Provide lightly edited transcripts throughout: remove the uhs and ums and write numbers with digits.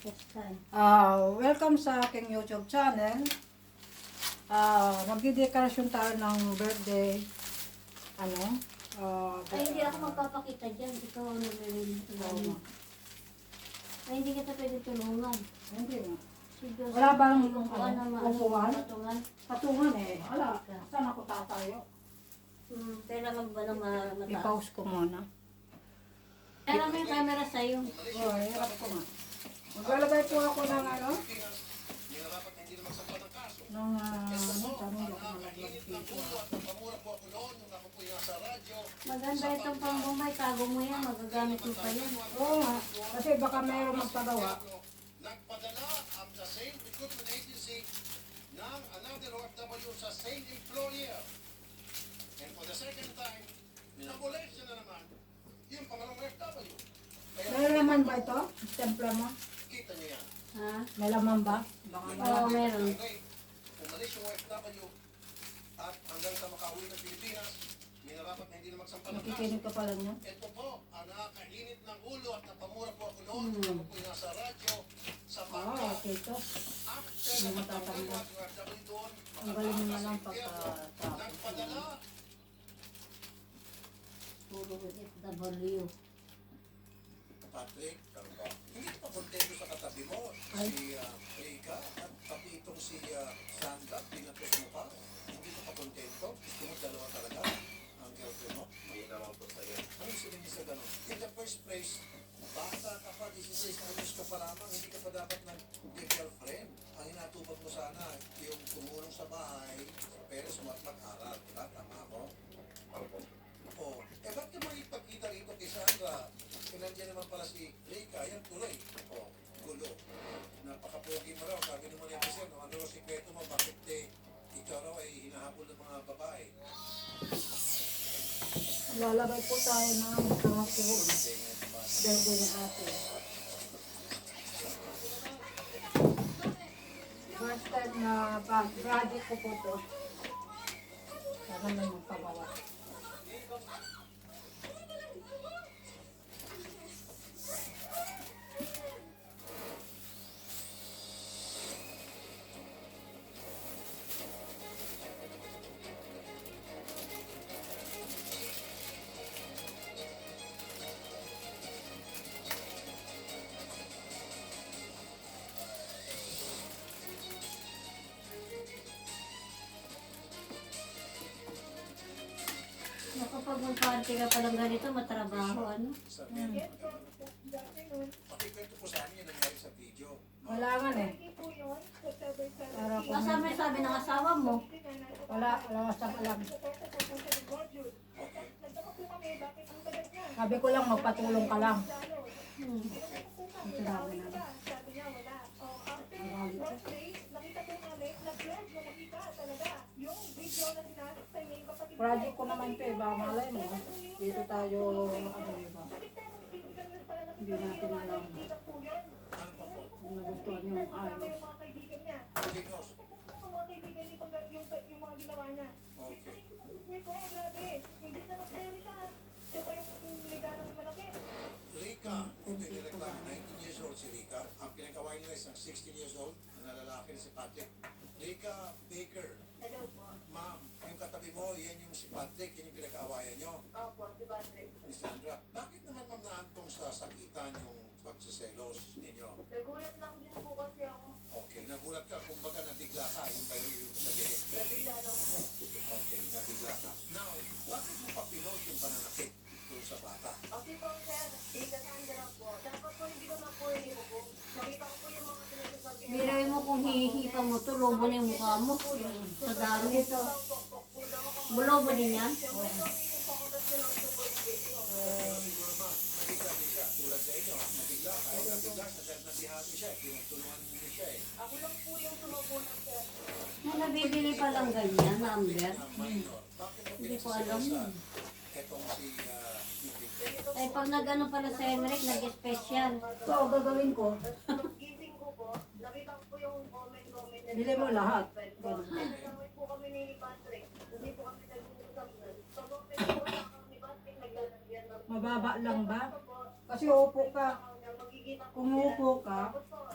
Welcome sa aking YouTube channel. Magdidekorasyon tayo ng birthday. Ay, hindi ako magpapakita dyan. Ikaw ang nag-release. Ay, hindi kita pwede tulungan. Hindi nga. Sige, Wala bang upuan? Patungan eh. Wala. Saan ako tatayo? Kailangan ba na mataas? I-pause ko muna. Kailangan mo yung camera sa'yo. Hirap ko nga. Maglalagay po ako ng tanong ako malaglag dito. Maganda itong pambumay. Tago mo yan. Magagamit mo pa yan. Oo nga. Kasi baka mayroong magpagawa. Nagpadala ang the same recruitment agency ng another OFW sa same employer. And for the second time, nabulit siya na naman yung pangalawang OFW. May laman ba ito? Templa mo? Kita niyo yan. Ha? May laman ba? Baka Oo, meron. Okay, umalis yung OFW at hanggang sa makauwi ng Pilipinas, minarapat na hindi na magsampa ng kaso. nakikinig ka pala niya. Ito po, ang nakakainit ng ulo at napamura po ako noon. Ako po yung nasa radyo, sa bangka. Okay ito. After Hindi na matatanda. matanggal yung OFW doon, Ang galing naman ang nagpadala. Puro FW. Patrick, hindi pa kontento sa katabi mo. Si Rika at pati itong si Sandra, pinatos mo pa. Hindi pa kontento. Gusto mo dalawa talaga ang girlfriend mo. Hindi naman po sa'yo. Anong sabihin sa ganun? In the first place, bata ka pa, 16 anyos ka pa lamang, hindi ka pa dapat girlfriend. Ang inatubag mo sana, yung tumulong sa bahay, pero mag-aral. Diba? Tama ako? Oo. Ba't ka makipagkita rito kay Sandra? Kung nandiyan naman pala si Rika, yan tuloy. Gulo. Napaka-pogi mo raw. Sabi naman yan kasi, ano raw sikreto mo, bakit ikaw raw ay hinahabol ng mga babae? Lalagay po tayo ng kahapon. Birthday ni ate. First time na project ko po to. Sana may magpagawa. Kapag mag-party ka palang ganito, matrabaho, ano? Pakikwento po sa amin yung nangyari sa video. Wala nga eh. Para ko. Kasama yung sabi ng asawa mo. Wala sa alam. Sabi ko lang magpatulong ka lang. Ito sabi namin. Project ko naman ito eh, baka malay mo. Dito tayo, diba? Hindi natin alam. Kung nagustuhan yung ayos. Rika, ito yung nireklamo, 19 years old si Rika. Ang pinagkaway nila isang 16 years old na lalaki na si Patrick. Rika Baker. Ma'am, yung katabi mo, yan yung si Patrick, yan yung pinag-aawayan nyo. Opo, si Patrick. Miss Sandra, bakit naman ma'am naantong sa sakitan yung pagsiselos ninyo? Nagulat lang din po kasi ako. Okay, nagulat ka, kumbaga nabigla ka, yung kayo yung sabihin. Nabigla lang po. Okay, nabigla ka. Now, bakit mo pa pinot yung pananakit doon sa bata? Kasi po, sir, si Cassandra po. Dapat po hindi ko mapuhin po. Nakita ko po yung mga sinasabi niya. Biray mo kung hihipa mo to, lobo na yung mukha mo. Sa dami ito. Bulobo din yan? Siguro ma'am, nabigla din siya, tulad sa inyo, nabigla ka, ay nabigla siya, dahil nabihati siya, tinutulungan niyo siya eh. Ako lang po yung sumubunan, sir. Na nabibili pa lang ganyan, number. Na minor, bakit mo Hindi ko alam pinagsiselosan yun. etong si Nick? Ay, pag nag-ano pala sa Emmerich, nag-special. Ito, gising ko Gising ko po, nakita ko po yung comment na Bili mo lahat. nagkawin po kami ni Patrick. Hindi po kami nag-uusap na. So, comment po lang kami ni Patrick, naglalagyan ng Mababa lang ba? Kasi upo ka. magiging Kung upo ka, Tapos po,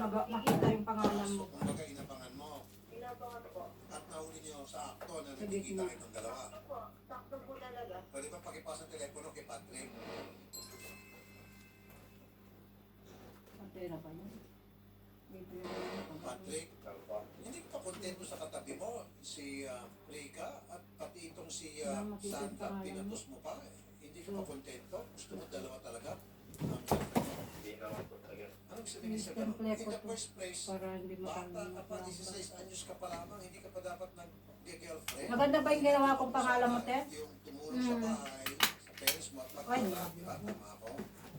makita yung pangalan mo. Kumbaga, inabangan mo. Inabangan ko. At nahuli niyo sa akto na Sa nagkikita gitna. itong dalawa. Sakto po. Sakto po talaga. Pwede ba pakipasa ang telepono kay Patrick? Pantera pa yun. Dito yung Patrick, hindi ka pa kontento sa katabi mo, si Rika, at pati itong si Santa, pinatos mo pa. Hindi ka pa kontento? Gusto mo dalawa talaga? Hindi naman po talaga. Anong sabihin sa Instant ganun? In play the po first place, para hindi bata ka pa, makalimutan. 16 anyos ka pa lamang, hindi ka pa dapat nag-girlfriend. Maganda ba yung ginawa kong pangalan mo, Te? Yung tumulong sa bahay, sa parents mo at Ay, magpapala, di ba? Tama ako?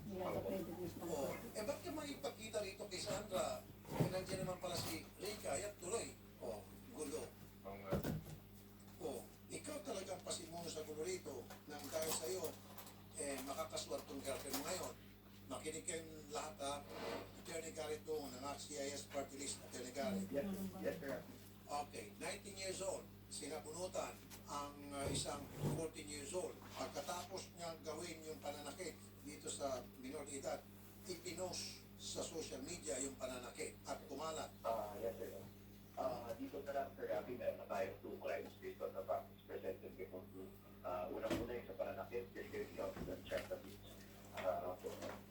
Hindi ako pwede gusto ko. Oo. Eh, ba't ka makipagkita rito kay Sandra? Eh, nandiyan naman pala si Rika, at tuloy. Oh, gulo. Ang Oh, ikaw talagang pasimuno sa gulo rito nang dahil sa'yo, makakaswat tong girlfriend mo ngayon. Makinig kayong lahat ha. Attorney Garrett doon, ng CIS Party List, Attorney Garrett. yes, sir. Okay, 19 years old, sinabunutan ang isang 14 years old. Pagkatapos niya gawin yung pananakit dito sa minor de edad, ipinost sa social media yung pananakit at kumalat. Yes, sir. Dito na lang, sir, meron na tayong 2 crimes based on the facts presented before you. Unang-una yung sa pananakit, security of the child abuse.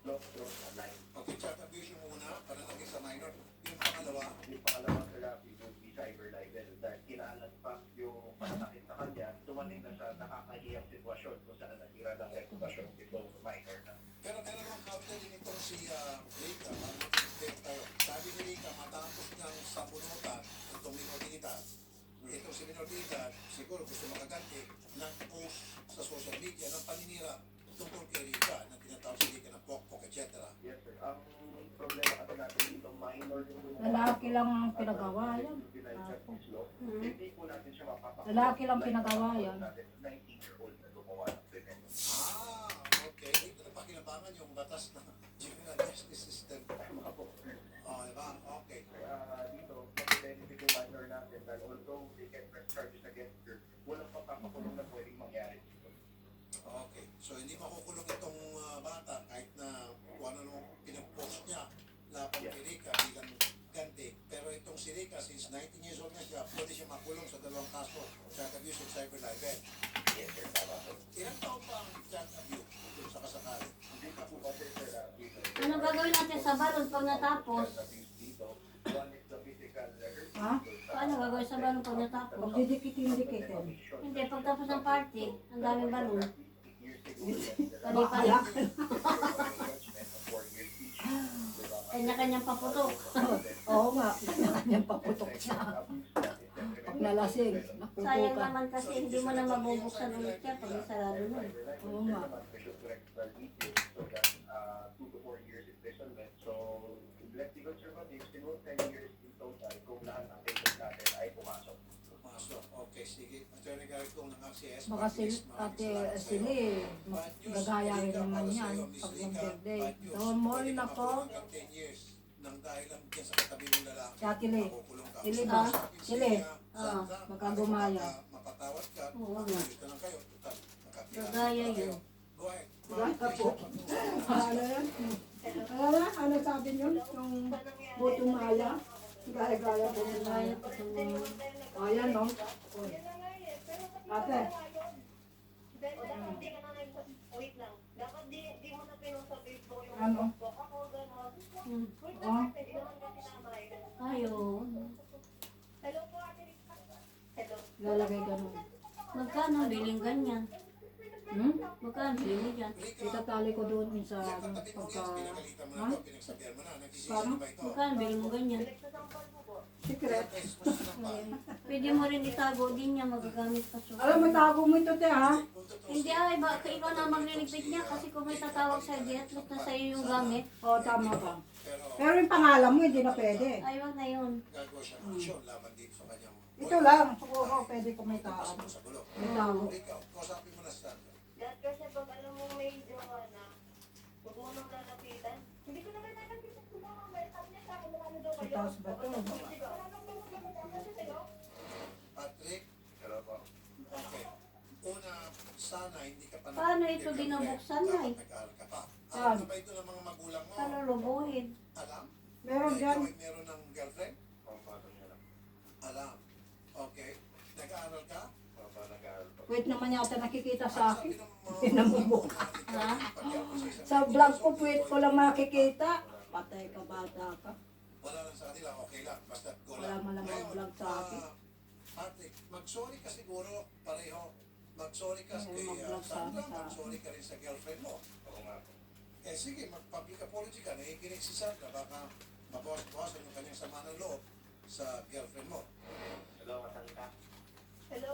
Law through online. Okay, child abuse yung una, pananakit sa minor. Yung pangalawa, Yung pangalawang therapy would be cyber libel dahil kinaalat pa yung pananakit sa kanya, dumating na sa nakakahiyang sitwasyon kung saan natira ng reputasyon itong minor na. pero meron naman counter din itong si Rika. Mag-explain tayo. Sabi ni Rika, matapos niyang sabunutan itong minor de edad, itong si minor de edad, siguro gusto makaganti, nag-post sa social media ng paninira tungkol kay Rika na tinatawag si Rika ng pokpok, etc. Yes, sir. Ang problema kasi natin dito, minor yung Lalaki lang ang pinagawa yan. Hindi po natin siya mapapakita. Lalaki lang pinagawa yan. 19-year-old na gumawa ng krimen. Okay. Ito na pakinabangan yung batas ng juvenile justice system. Tama po. Diba? Okay. Dito, mag-benefit yung minor natin dahil although they can press charges against her, walang papapakulong na pwedeng mangyari dito. Okay. So, hindi makukulong itong bata kahit na kung ano nung pinag-post niya laban kay Rika bilang ganti. Pero itong si Rika, since 19 years old na siya, pwede siya makulong sa 2 kaso, child abuse and cyber libel. Yes, sir. Tama po. Ilang taon pa ang child abuse kung sa kasakali? Hindi pa po kasi, sir, dito. Ano gagawin natin sa balon pag natapos? Dito, one is the physical hurt. Ha? Paano gagawin sa balon pag natapos? Pag didikitin-dikitin. Hindi, pagtapos ng party, ang daming balon. Bakala. Kanya-kanyang paputok. Oo nga, kanyang paputok siya. Pag nalasing, Sayang napupukan. naman kasi hindi mo na mabubuksan ulit yan pag isarado mo. Oo nga. So that's 2 to 4 years imprisonment. So, lefty conservatives, siguro 10 years in total kung lahat ng cases natin ay pumasok. Pumasok. Okay, sige. Attorney Garrett kung ng ACS. Baka sila gagayahin naman yan pag mag-birthday. Don't worry na po. 10 years nang dahil lang dyan sa katabi ng lalaki. Kaya Tili. Makukulong ka. Tili So, ba? sabi si Tili. Sandra, baka gumaya. Mapatawad ka. Oo nga. Ayos ka lang kayo. Total, nakakilala Gagaya na kayo. yun. Go ahead. Gagaya ka po. Ano yan? Ano sabi niyo? Yung buto maya? Gaya-gaya po yung maya. Ayan, no? Ate. Dapat di ka na wait lang. Dapat di mo na pinost sa Facebook yung Ano? ako, gano'n. Hmm. Wait Oh. lang, hindi naman kasi tama eh. Ayun. Hello po, Ate Rika. Hello. Lalagay ganun. Magkano biling ganyan? Magkano biling mo dyan? Itatali ko doon sa Yan, katabi mo pagka... yan. Pinagalitan mo Ha? na ito. Pinagsabihan mo na. Nagsisisi Paano? na ba ito? Magkano biling mo ganyan? Nagsasampal po po. Secret. Yes, mas naman. Pwede mo rin itago din niya, magagamit pa siya. Alam mo, tago mo ito, te, ha? Kung totoo Hindi ay, baka ikaw na magliligpit niya kasi kung may tatawag sa di at least na sa'yo yung gamit. Oo, tama ka. Pero Pero yung pangalan mo, hindi na pwede. Ay, wag na yun. gagawa siya ng aksyon laban dito sa kanyang... Ito lang. Oo, pwede kung may taon. Sa gulo. May tago. Ikaw, kausapin mo na si Sandra. Dahil kasi pag alam mo may jowa na, huwag mo nang lalapitan. Hindi ko naman lalapitan kung mga may sabi niya sa akin, ano daw kayo. Itaas ba ito? Patrick, Hello po. okay. Una, sana hindi ka pa Paano ito binubuksan na eh? Nag-aaral ka pa. Saan? Alam na ba ito ng mga magulang mo? Paano lubuhin? Alam? Meron na dyan. ikaw ay meron ng girlfriend? Paano niya lang. Alam. Okay. Nag-aaral ka? Paano nag-aaral pa? Wait naman yata nakikita sa akin. Sabi ng mga- Pinamubok. Ha? Sa vlog ko, wait ko lang makikita. Patay ka, bata ka. Wala lang sa kanila, okay lang. Basta go Wala lang. man lang Ngayon, mag-vlog sa akin. Patrick, mag-sorry ka siguro pareho. Mag-sorry ka Ayaw kay mag-vlog sa Sandra, akin sa- mag-sorry ka rin sa girlfriend mo. Oo nga po. Eh sige, mag-public apology ka. Nakikinig si Sandra, baka mabawas-bawasan yung kanyang sama ng loob sa girlfriend mo. Hello, asan ka? Hello?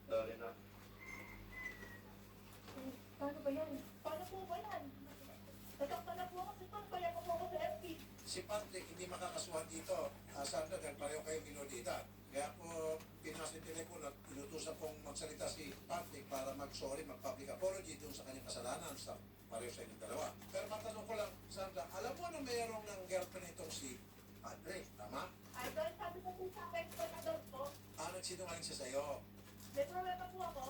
Sorry na. Paano ba yan? Paano po ba yan? Nagkakta na po ako sa pan, kaya po ako sa FB. Si Patrick hindi makakasuhan dito. Sandra, dahil pareho kayo minodita. Kaya po, pinasa yung telepono at inutusan pong magsalita si Patrick para mag-sorry, mag-public apology doon sa kanyang kasalanan sa pareho sa inyong dalawa. Pero matanong ko lang, Sandra, alam mo na mayroong ng girlfriend itong si Patrick, tama? Idol, sabi ko po sa akin, pag-adult po, Nagsinungaling siya sa'yo. may problema po ako.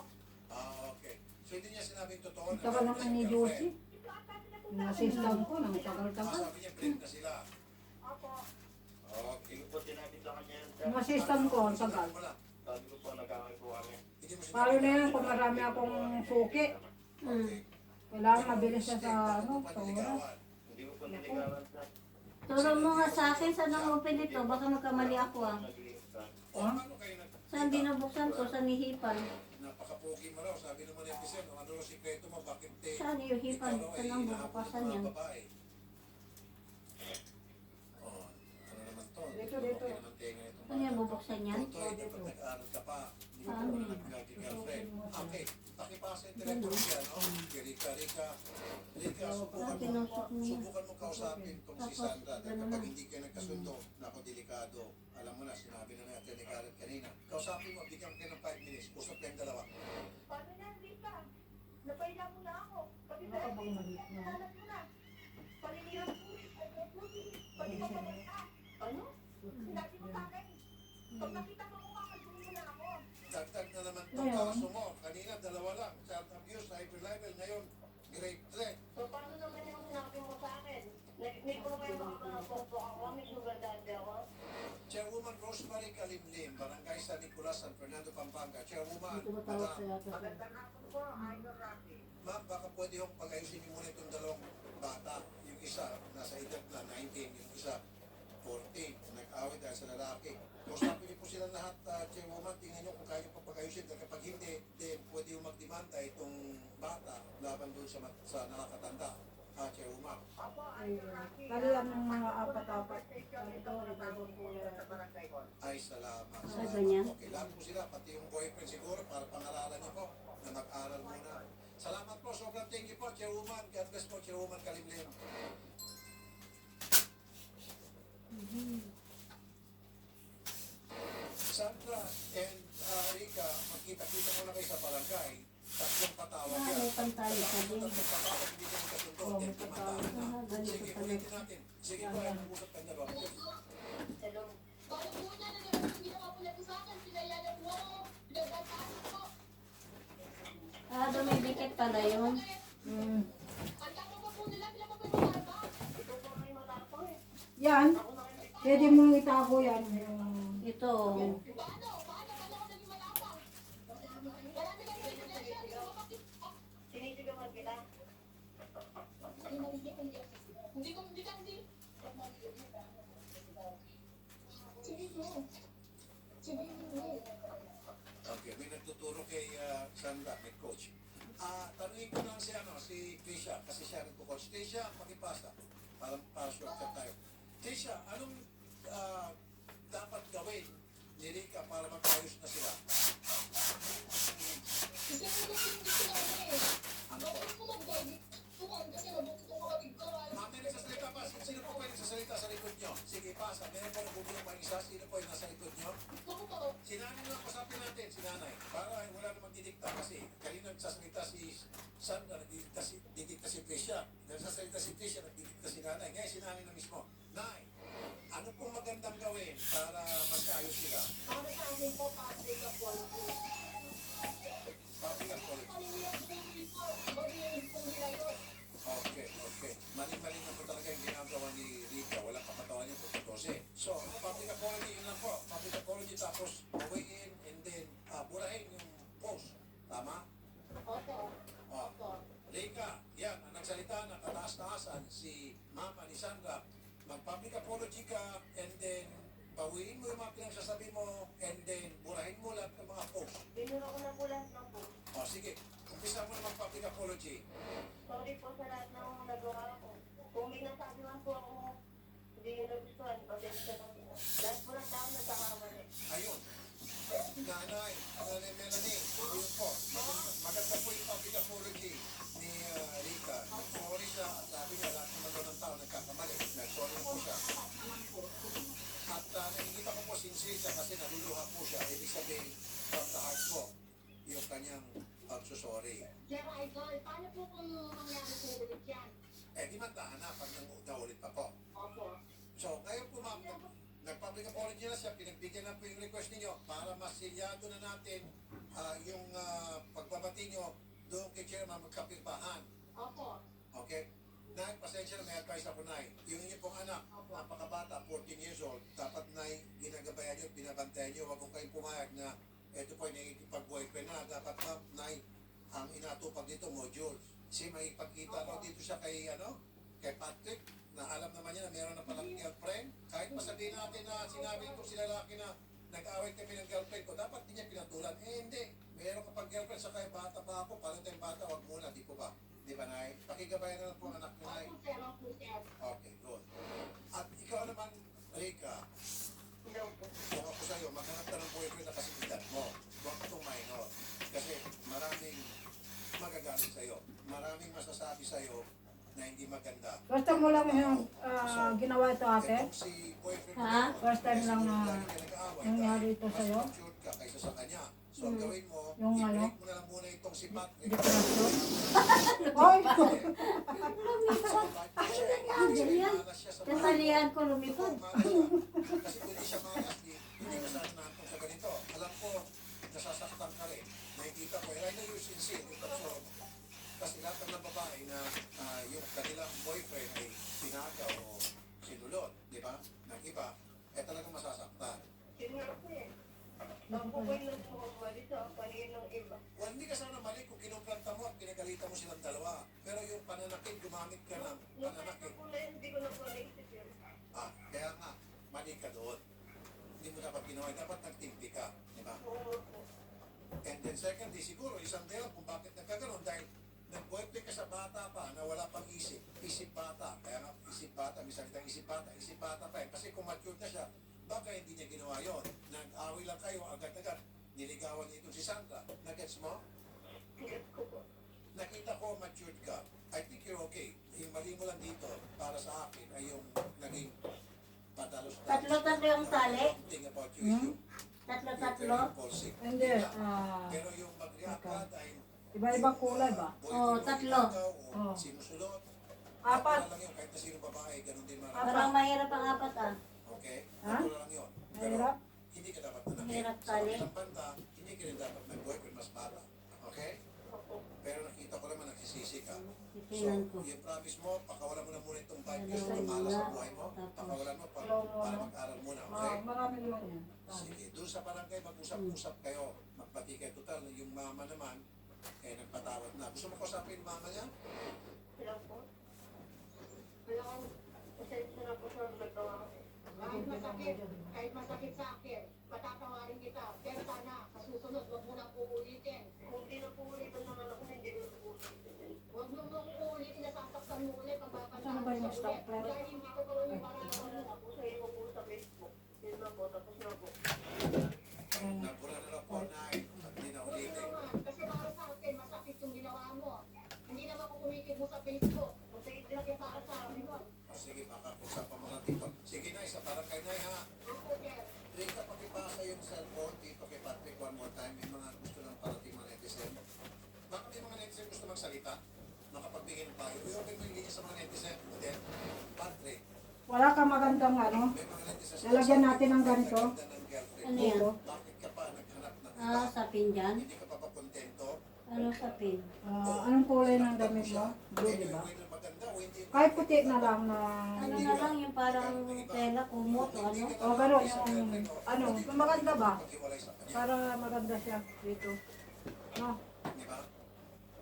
Okay. So hindi niya sinabing totoo Ang tagal naman ni Josie. Ito ang sabi na po Yung sa akin. assistant ko, nang tagal-tagal. Sabi niya, break na sila. Opo. Okay. Hindi ko po tinapit sa kanya yun, sir. Yung assistant ko, ang tagal. Wala. Sabi ko po, nag-away po kami. Hindi mo Paano na yan kung marami akong suki? Hmm. Kailangan mabilis siya sa ano, sa oras. Paniligawan. Hindi ko po niligawan, sir. Turo mo nga sa akin, saan ang open ito? Baka magkamali ako ah. Nag-iingat ka. O, paano kayo nag- Saan binubuksan ko? Sa nihipan? Napaka-pogi mo raw. Sabi naman ni Epicen, ano raw sikreto mo, bakit Saan yung hipan? ikaw raw ay Saan ang hinahabol ng bubukasan mga yan? babae? Oh, ano naman to? Dito. Okay naman tenga ito. Saan yung bubuksan yan? Totoy, dapat nag-aaral ka pa. Hindi mo Saan? pa na nag-girlfriend. Okay, pakipasa yung telepono siya, no? Rika, Ah, tinusok niya. subukan mo kausapin tong si Tapos, Sandra. Dahil ganun kapag na. hindi kayo nagkasundo, naku, delikado. Alam mo na, sinabi na natin ni Karen kanina. Kausapin mo, bigyan kayo ng 5 minutes. Usap kayong dalawa. Paano yan, Rika? Napahiya mo na ako. Pati sa Baka FB, bang mali na. nahanap mo na. Paninirang po, ay puti. Pati pa pa Ano? Sinabi mo sa akin. Pag nakita mo ko, kakasuhin mo na ako. Dagdag na naman itong Ngayon? kaso mo. Kanina, dalawa lang. Child abuse, hyper level. Ngayon, grade 3. So, paano naman yung sinabi mo sa akin? Nag-make ko kayo makakapagpo ako. May sugar daddy ako. Chairwoman Rosemary Kalimlim, Barangay San Nicolas, San Fernando, Pampanga. Chairwoman, Dito ba tawag sa Madam, yata? Magandang hapon po, Idol Rocky. ma'am, baka pwede yung pag-ayusin niyo muna itong dalawang bata. Yung isa, nasa edad na 19, yung isa, 14. Nag-away dahil sa lalaki. Kausapin niyo po silang lahat, Chairwoman. Tingnan niyo kung kaya niyo pa pag-ayusin. Dahil kapag hindi, pwede yung magdemanda itong bata laban doon sa nakakatanda. Chairwoman. Ako, Idol Rocky. Kalian ng mga apat-apat. Ito, revolver po yan. Sa barangay ko. Ay, salamat. Ay, ganyan? Okay, lahat po sila, pati yung boyfriend siguro, para pangaralan niyo po, na mag-aral muna. Salamat po, sobrang thank you po, Chairwoman. God bless po, Chairwoman Kalimlim. Sandra and Rika, magkita-kita muna kayo sa barangay. Tatlong patawag Ah, yan. may pantali ka din. Tatlong patawag, hindi ka magkasundo. Oo, may Tatlong patawag. patawag na. Ah, ganito Sige, pala. ulitin natin. Sige po, ay mag-usap ka na ba? Hello. Ah, dumidikit pala yun. Hmm. Ito po may malapang eh. Yan. Ako na kayo. Pwede mo itago yan. Yung... Ito. Sinisigawan kita. Okay, may nagtuturo kay Sandra, may coach. Tanungin ko lang si Trisha, kasi siya nagko-coach. Trisha, pakipasa. Para shortcut tayo. Trisha, anong dapat gawin ni Rika para magkaayos na sila? Ano po? May nagsasalita pa. Sino po kayo nagsasalita sa likod nyo? Sige, pasa. Meron po nagbubulang pa isa. Sino po yung nasa likod nyo? Si nanay lang pasapin natin, si nanay. Para wala namang didikta kasi. Kanina nagsasalita si Sandra, nagdidikta si Tricia. Nagsasalita si Tricia, nagdidikta si nanay. Ngayon si nanay na mismo. Nay, ano pong magandang gawin para magkaayos sila? Para sa akin po, public apology. Public apology. Okay. Mali-mali na po talaga yung ginagawa ni Rika. Wala kapatawan niya So, public apology, yun lang po. Public apology, tapos away in, and then burahin yung post. Tama? Opo. Oh. Opo. Rika, yan, ang nagsalita na kataas-taasan, si Ma'am Anisandra, mag-public apology ka, and then bawiin mo yung mga pinagsasabi mo, and then burahin mo lahat ng mga post. Binura ko na po lahat ng po. O, sige, umpisa mo na mag-public apology. Sorry po sa lahat ng nagawa ko. Kung may nasabi man po ako, hindi nyo nagustuhan, pasensya na po. Lahat po ng tao nagkakamali. Ayun. Nanay Melanie, yun po. Maganda po yung public apology ni Rika. Sorry siya, at sabi niya, lahat naman daw ng tao nagkakamali. Nag-sorry po siya. At nakikita ko po sincere siya kasi naluluha po siya. Ibig sabihin, from the heart po, yung kanyang pagsusorry. Sir Idol, paano po kung mangyari po ulit yan? Eh, di man tahanan pag naulit pa po. Opo. So, ngayon po ma'am, nag-public apology na siya, pinagbigyan na po yung request ninyo para masilyado na natin yung pagbabati nyo doon kay Chairman magkapirpahan. Opo. Okay? Nay, pasensya na may advice ako, Nay. Yung inyo pong anak, napakabata, 14 years old, dapat, Nay, ginagabayan nyo, binabantayan nyo, wag kong kayong pumayag na ito po ay nakikipag-boyfriend na. Dapat, ma'am, Nay, ang inatupag dito, modules. Kasi may pagkita raw dito siya kay, kay Patrick, na alam naman niya na meron na palang girlfriend. Kahit masabihin natin na sinabi ito si lalaki na nag-away kami ng girlfriend ko, dapat din niya pinatulan. Eh, hindi. Meron ka pang girlfriend sa kaya bata pa ako. Paano tayong bata? Wag muna, di ko ba? Di ba, Nay? Pakigabayan na lang po ang anak niyo, Nay. Opo, sir. Opo, sir. Okay, good. At ikaw naman, Rika, Hello po. kung ako sa'yo, maghanap ka ng boyfriend na kasigidad mo. Huwag itong minor. Kasi maraming magagalit sa'yo. Maraming masasabi sa'yo na hindi maganda. First time mo lang yung ginawa ito ate? Itong si boyfriend Ha? mo, First time lang na lagi ka nag-aaway nangyari dahil ito mas sa'yo? matured ka kaysa sa kanya. So, ang gawin mo, Yung i-break mo na lang muna itong si Patrick. Depression? Oy! Kasalihan ko lumipad. Kasi kung hindi siya malas, hindi ka sana nantong sa ganito. Alam ko, nasasaktan ka rin. Nakikita ko, I know you're sincere, yung pagsorong. Kasi lahat ng babae na yung kanilang boyfriend ay pinagaw o sinulot, di ba? Ng iba, eh talagang masasaktan. Yun nga po eh. Ang bukoy lang po ako mali sa paningin ng iba. Well, hindi ka sana mali kung kinumplanta mo at pinagalitan mo silang dalawa. Pero yung pananakit, gumamit ka ng Nung pananakit. time po na yun, hindi ko na po naisip yun. Kaya nga, mali ka doon. Hindi mo dapat ginawa, dapat nagtimpi ka, di ba? Oo po. And then secondly, siguro isang dahilan kung bakit nagkaganon dahil nag-boyfriend ka sa bata pa na wala pang isip. Isip bata. Kaya nga, isip bata. May salitang isip bata pa eh. Kasi kung mature na siya, baka hindi niya ginawa yon. Nag-away lang kayo agad-agad. Niligawan niya itong si Sandra. Nagets mo? Yes ko po. Nakita ko matured ka. I think you're okay. Yung mali mo lang dito, para sa akin, ay yung naging padalos-dalos. Tatlo-tatlo yung tali? Think about your issue. Tatlo-tatlo? Hindi. Pero yung mag-react ka dahil Iba-ibang kulay ba? Oo, tatlo. Oo. Sinusulot. Apat. Lang yun, kahit na sino babae, ganun din marami. Parang mahirap ang apat ah. Okay? Ha? Tatlo lang yun. Pero Mahirap? hindi ka dapat nanakit. Mahirap Sa tali. kabilang banda, hindi ka rin dapat mag-boyfriend mas bata. Okay? Pero nakita ko naman nagsisisi ka. So, Titingnan ko. yung promise mo, pakawalan mo na muna itong 5 years Dalawa na malas sa muna, buhay mo. tapos Pakawalan mo para mag-aral muna, okay? Marami naman yan. Sige, doon sa barangay, mag-usap-usap kayo. Magpati kayo. Total, yung mama naman, nagpatawad na. Gusto mo kausapin yung mama niya? Hello po. Hello. Pasensya na po sa nagawa ko. Kahit masakit sa akin, patatawarin kita. Pero sana, sa susunod, huwag mo na uulitin. Kung di na po ulit ang mga anak ko, hindi ko na po ulitin. Huwag mo nang uulitin, nasasaktan mo ulit, Saan pagpapandaan ba yung mo ulit. stopper? Dahil hindi ko pa ulit para Wala po sa iyo po sa Facebook. Yun na po, tapos na po. Nabura na lang po na at hindi na Huwag ulitin. naman, kasi para sa akin, masakit yung ginawa mo. Hindi naman ako kumikid mo sa Facebook. Kasi hindi lang para sa akin mo. Sige, makakausapan mo natin ito. Sige na, isa parang kay Nay, ha? Ako, sir. Rika, pakipasa yung cellphone dito kay Patrick one more time. May mga gusto lang parating mga netizen. Baka may mga netizen gusto magsalita? Makapagbigay ng payo. I-open mo yung linya sa mga netizen. Then, Patrick, Wala kang magandang ano? may mga netizen. Lalagyan natin ng ganito. Ganda ng girlfriend. Ano yan? Bakit ka pa naghanap ng iba? Ah, sapin dyan? Hindi ka pa pakontento? Ano sapin? Anong kulay ng damit mo? Blue, di ba? Anyway, na maganda, o hindi. Kahit puti na lang na... Ano na lang yung parang tela, kumot o ano. O gano'n yung... Ano, yung maganda ba? Paghiwalay sa kanya. Para maganda siya dito. No? Di ba?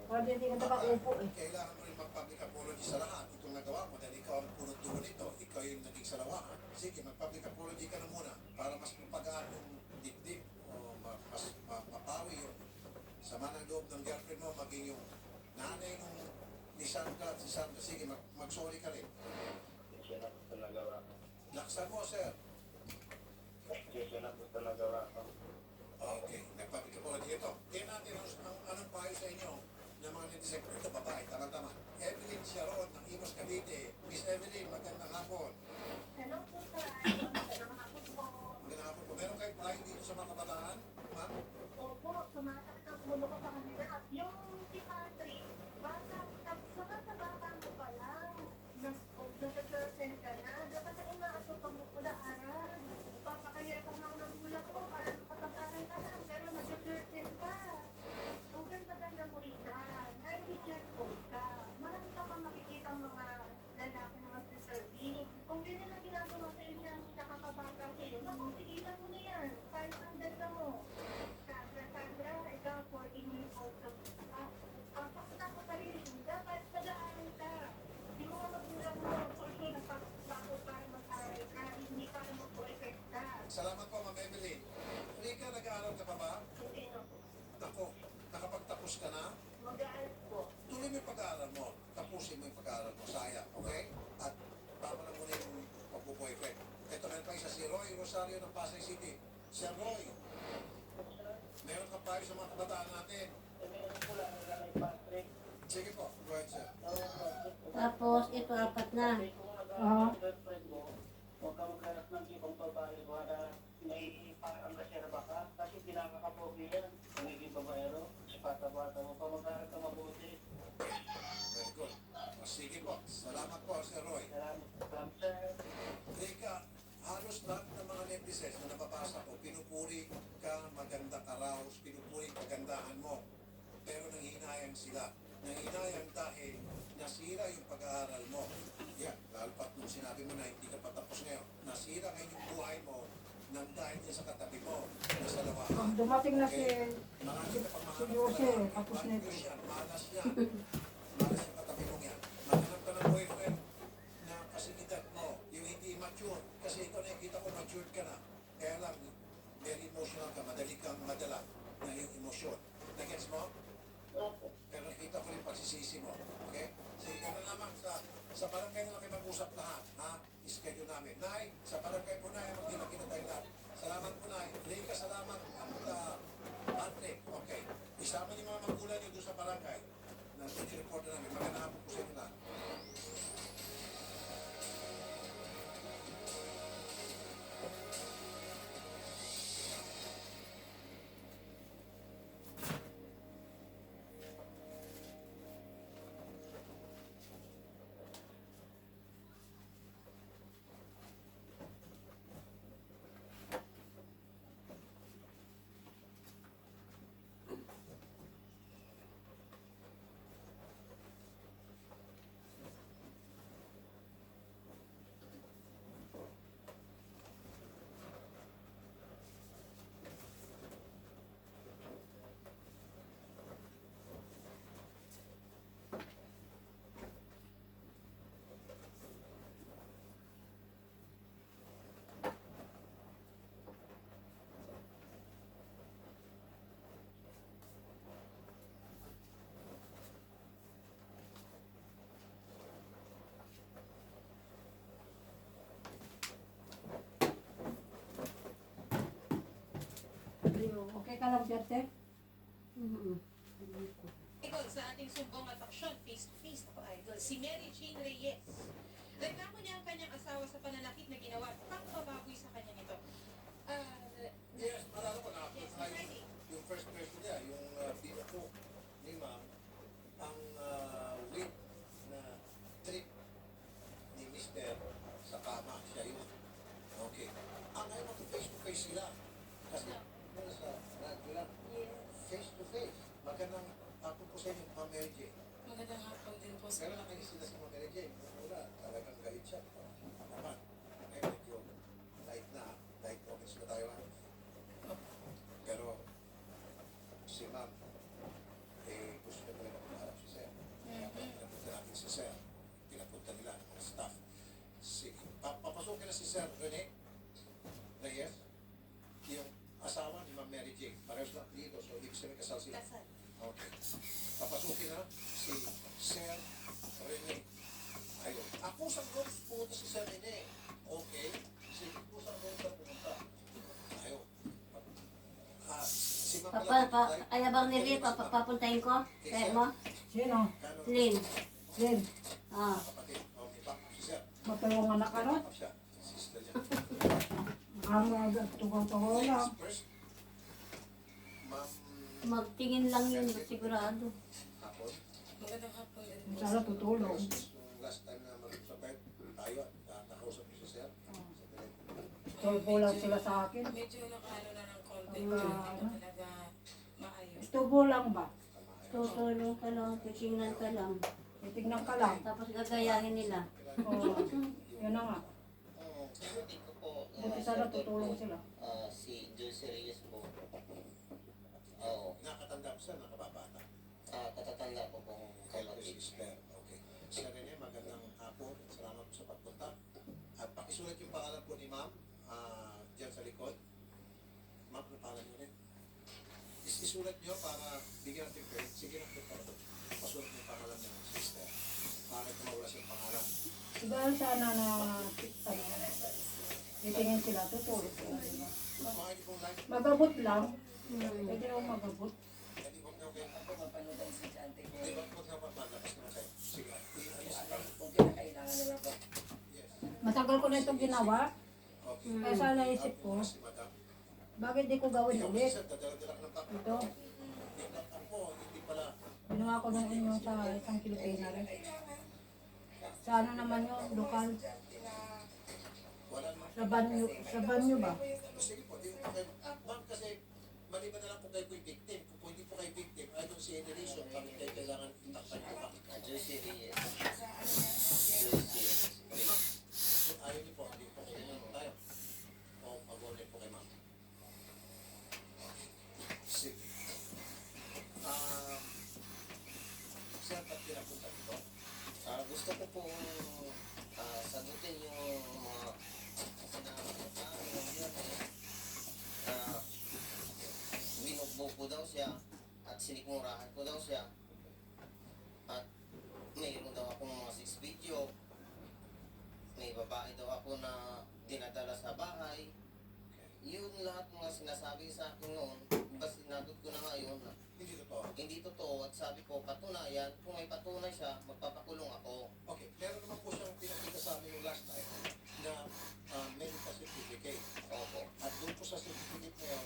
Para hindi ka nakaupo eh. Kailangan mo rin mag-public apology sa lahat. Itong nagawa mo dahil ikaw ang punot dulo nito. Ikaw yung naging salawaan. Sige, mag-public apology ka na muna para mas mapagaan yung dibdib o mapawi yung sama ng loob ng girlfriend mo, maging yung nanay nung ni Sandra at si Sandra. Sige, mag-sorry ka rin. Siya na po nagawa ko. Laksan mo, sir. Siya na po nagawa ko. Okay, nag-public apology ito. Tingnan natin ang anong payo sa inyo ng mga netizen. Ito, babae, tama-tama. Evelyn Sharon ng Imos Cavite. Miss Evelyn, magandang hapon. Hello po, sir. Magandang hapon po. Magandang hapon po. Meron kayong payo dito sa mga kabataan? Ma'am? Opo, sumasakit ang ulo ko sa kanila. At yung si Patrick, bata, tapos sa bata mo pa lang. Nasa-person ka na. Dapat na inaasok mo ko na aral. Papakahirap ang mga magulang ko para makapag-aral ka lang. Pero nasa-person ka. Ang ganda-ganda mo rin ka. Nai-reject ko ka. Marami ka pang makikita mga lalaki na magsaservice. Kung ganyan ang ginagawa sa inyo ang nakakabata sa'yo, naku, tigilan mo na yan. Kahit ang ganda mo. Sandra, ikaw 14 years old ka. Pakita ko sa rin. Dapat nag-aaral ka. Hindi mo ka magulang mo. For sure, nagpapakot para mag-aaral ka. Hindi para mag-boyfriend ka. Salamat po, Ma'am Evelyn. Rika, nag-aaral ka pa ba? Hindi na. Ako, nakapagtapos ka na? Mag-aaral po. Tuloy mo yung pag-aaral mo. Tapusin mo yung pag-aaral mo. Sayang, okay? At tama na muna yung pag-boyfriend. Ito meron pa isa, si Roy Rosario ng Pasay City. Sir Roy, meron kang payo sa mga kabataan natin. Sige po, go ahead, sir. Tapos ito, apat na. Oo. Huwag ka maghanap ng ibang babae para naiiparang kasiraba ka kasi pinakakapogi yan. Magiging babaero, bata-bata mo pa maghanap ka mabuti. Very good. O, sige po. Salamat po, Sir Roy. Salamat, sir. Rika, halos lahat ng mga netizens na nababasa ko, pinupuri ka, maganda ka raw, pinupuri ang kagandahan mo. Pero nanghinayang sila. Nanghinayang dahil nasira yung pag-aaral mo. Yan, lalpat nung sinabi mo na hindi ka patapos ngayon. Nasira ngayon yung buhay mo nang dahil niya sa katabi mo, na sa lawahan. Dumating na si... Marami ka pang Si mga Jose, tapos nito. Malas yan. Malas yung katabi mong yan. Maghanap ka ng boyfriend na kasigidad mo, yung hindi mature. Kasi ito nakikita ko matured ka na. Kaya lang, very emotional ka, madali kang madala na yung emosyon. Nagets mo? Pero nakita ko yung pagsisisi mo. Okay? Sige ka na naman sa barangay na kayo mag-usap lahat. Ha? Schedule namin. Nay, sa barangay po na, magkita-kita tayo lahat. Salamat po, Nay. Rika, salamat. Patrick, okay. Isama niyo mga magulang niyo doon sa barangay. Na report na namin. Magandang hapon po sa inyo lahat. Okay ka lang, Jerte? Idol, sa ating sumbong at aksyon, face-to-face ako, idol, si Mary Jane Reyes. Reklamo niya ang kanyang asawa sa pananakit na ginawa at pangbababoy sa kanya nito. Yes, malala ko na. Yes, Friday. Yung first person niya, yung binuko ni ma'am, ang weight na trip ni Mr. sa kama, siya yun. Okay. Ang ayaw face to face sila. Kasi nasa radyo lang. Face to face. Magandang hapon po sa inyo, Ma'am Mary Jane. Magandang hapon din po Pero nakinig sila sa mga Mary Jane. Wala, talagang galit siya. Naman, eh, medyo light na, light okay sila tayo. Pero, si ma'am, eh, gusto niya talaga magharap si Sir. Kaya pinapunta natin si Sir. Pinapunta nila ng mga staff. Papasukin na si Sir Rene Reyes, yung asawa ni Ma'am Mary Jane. Parehas lang dito, so ibig sabihin kasal sila. Kasal. Okay. Papasukin na si Sir Rene. Ayun. Ako sa Rose, pumunta si Sir Rene. Okay. Sige po sa Rose na pumunta. Ayun. Si Ma'am Kaya bang nili, papuntahin ko? Kaya mo? Sino? Lynn. Din. Ah. Kapatid. Okay pa. Si Sir. Matulungan na ka no? Kapap siya. Sister niya. Ang tugaw-tugaw lang. First, Ma'am Magtingin lang yun, sigurado. Hapon. Magandang hapon din. Sana tutulong. Rose, nung last time na mag-usapay tayo at nakausap niyo si Sir. Sa telepono. Tulpo lang sila sa akin. Medyo nakano na ng konti. Ang, Hindi na talaga maayos. Tubo lang ba? Tutulong ka lang, titingnan ka lang. Titignan ka lang. Tapos gagayahin nila. Oo. Yun na nga. Hindi ko po. Buti sana tutulong sila. Si Joyce Reyes po. Oo. Nakatanda ko siya, nakababata. Katatanda po pong Kay kalapit. Sister. Okay. Sir Rene, magandang hapon. Salamat po sa pagpunta. At pakisulat yung pangalan po ni Ma'am dyan sa likod. Ma'am, ano pangalan niyo rin? Isulat niyo para bigyan natin credit. Sige na po. Pasulat niyo yung pangalan niyo, sister. Para tumawala siyang pangalan. Dahil sana na titingin sila, tutulong sila. Diba? Mga hindi pong live. Magabot lang. Pwede naman magabot. Hindi ko na kayo. Hindi ba po na maglabas na kayo? Sige. Ayos lang. Yes. Matagal ko na itong ginawa. Okay. Kaya sana naisip ko, Si Madam. bakit di ko gawin ulit? Sir, dadala-dala ka ng baka. Ito, Yung baka po, hindi pala. ginawa ko nung inyo sa isang Pilipina rin. Sa ano naman yun, lokal. Wala naman. Sa banyo ba? Sige po, di po kayo. Ma'am, kasi maliban na lang po kayo po yung victim. Kung hindi po kayo victim, I don't see any reason bakit kayo kailangan itakpan yung baka. Joyce Reyes. Joyce Reyes. Kung ayaw niyo po, hindi po kayo tayo. O pag-order po kay ma'am. Sige. Sir, ba't pinapunta dito? Gusto ko pong sagutin yung mga sinasabi ng yun binugbog ko daw siya at sinikmurahan ko daw siya at mayroon daw akong mga 6 video, may babae daw ako na dinadala sa bahay. Yun lahat mga sinasabi sa akin noon, basta sinagot ko na ngayon na Hindi totoo. hindi totoo at sabi ko patunayan, kung may patunay siya, magpapakulong ako. Okay, meron naman po siyang pinakita sa amin yung last time na medical certificate. Opo. At doon po sa certificate na yun,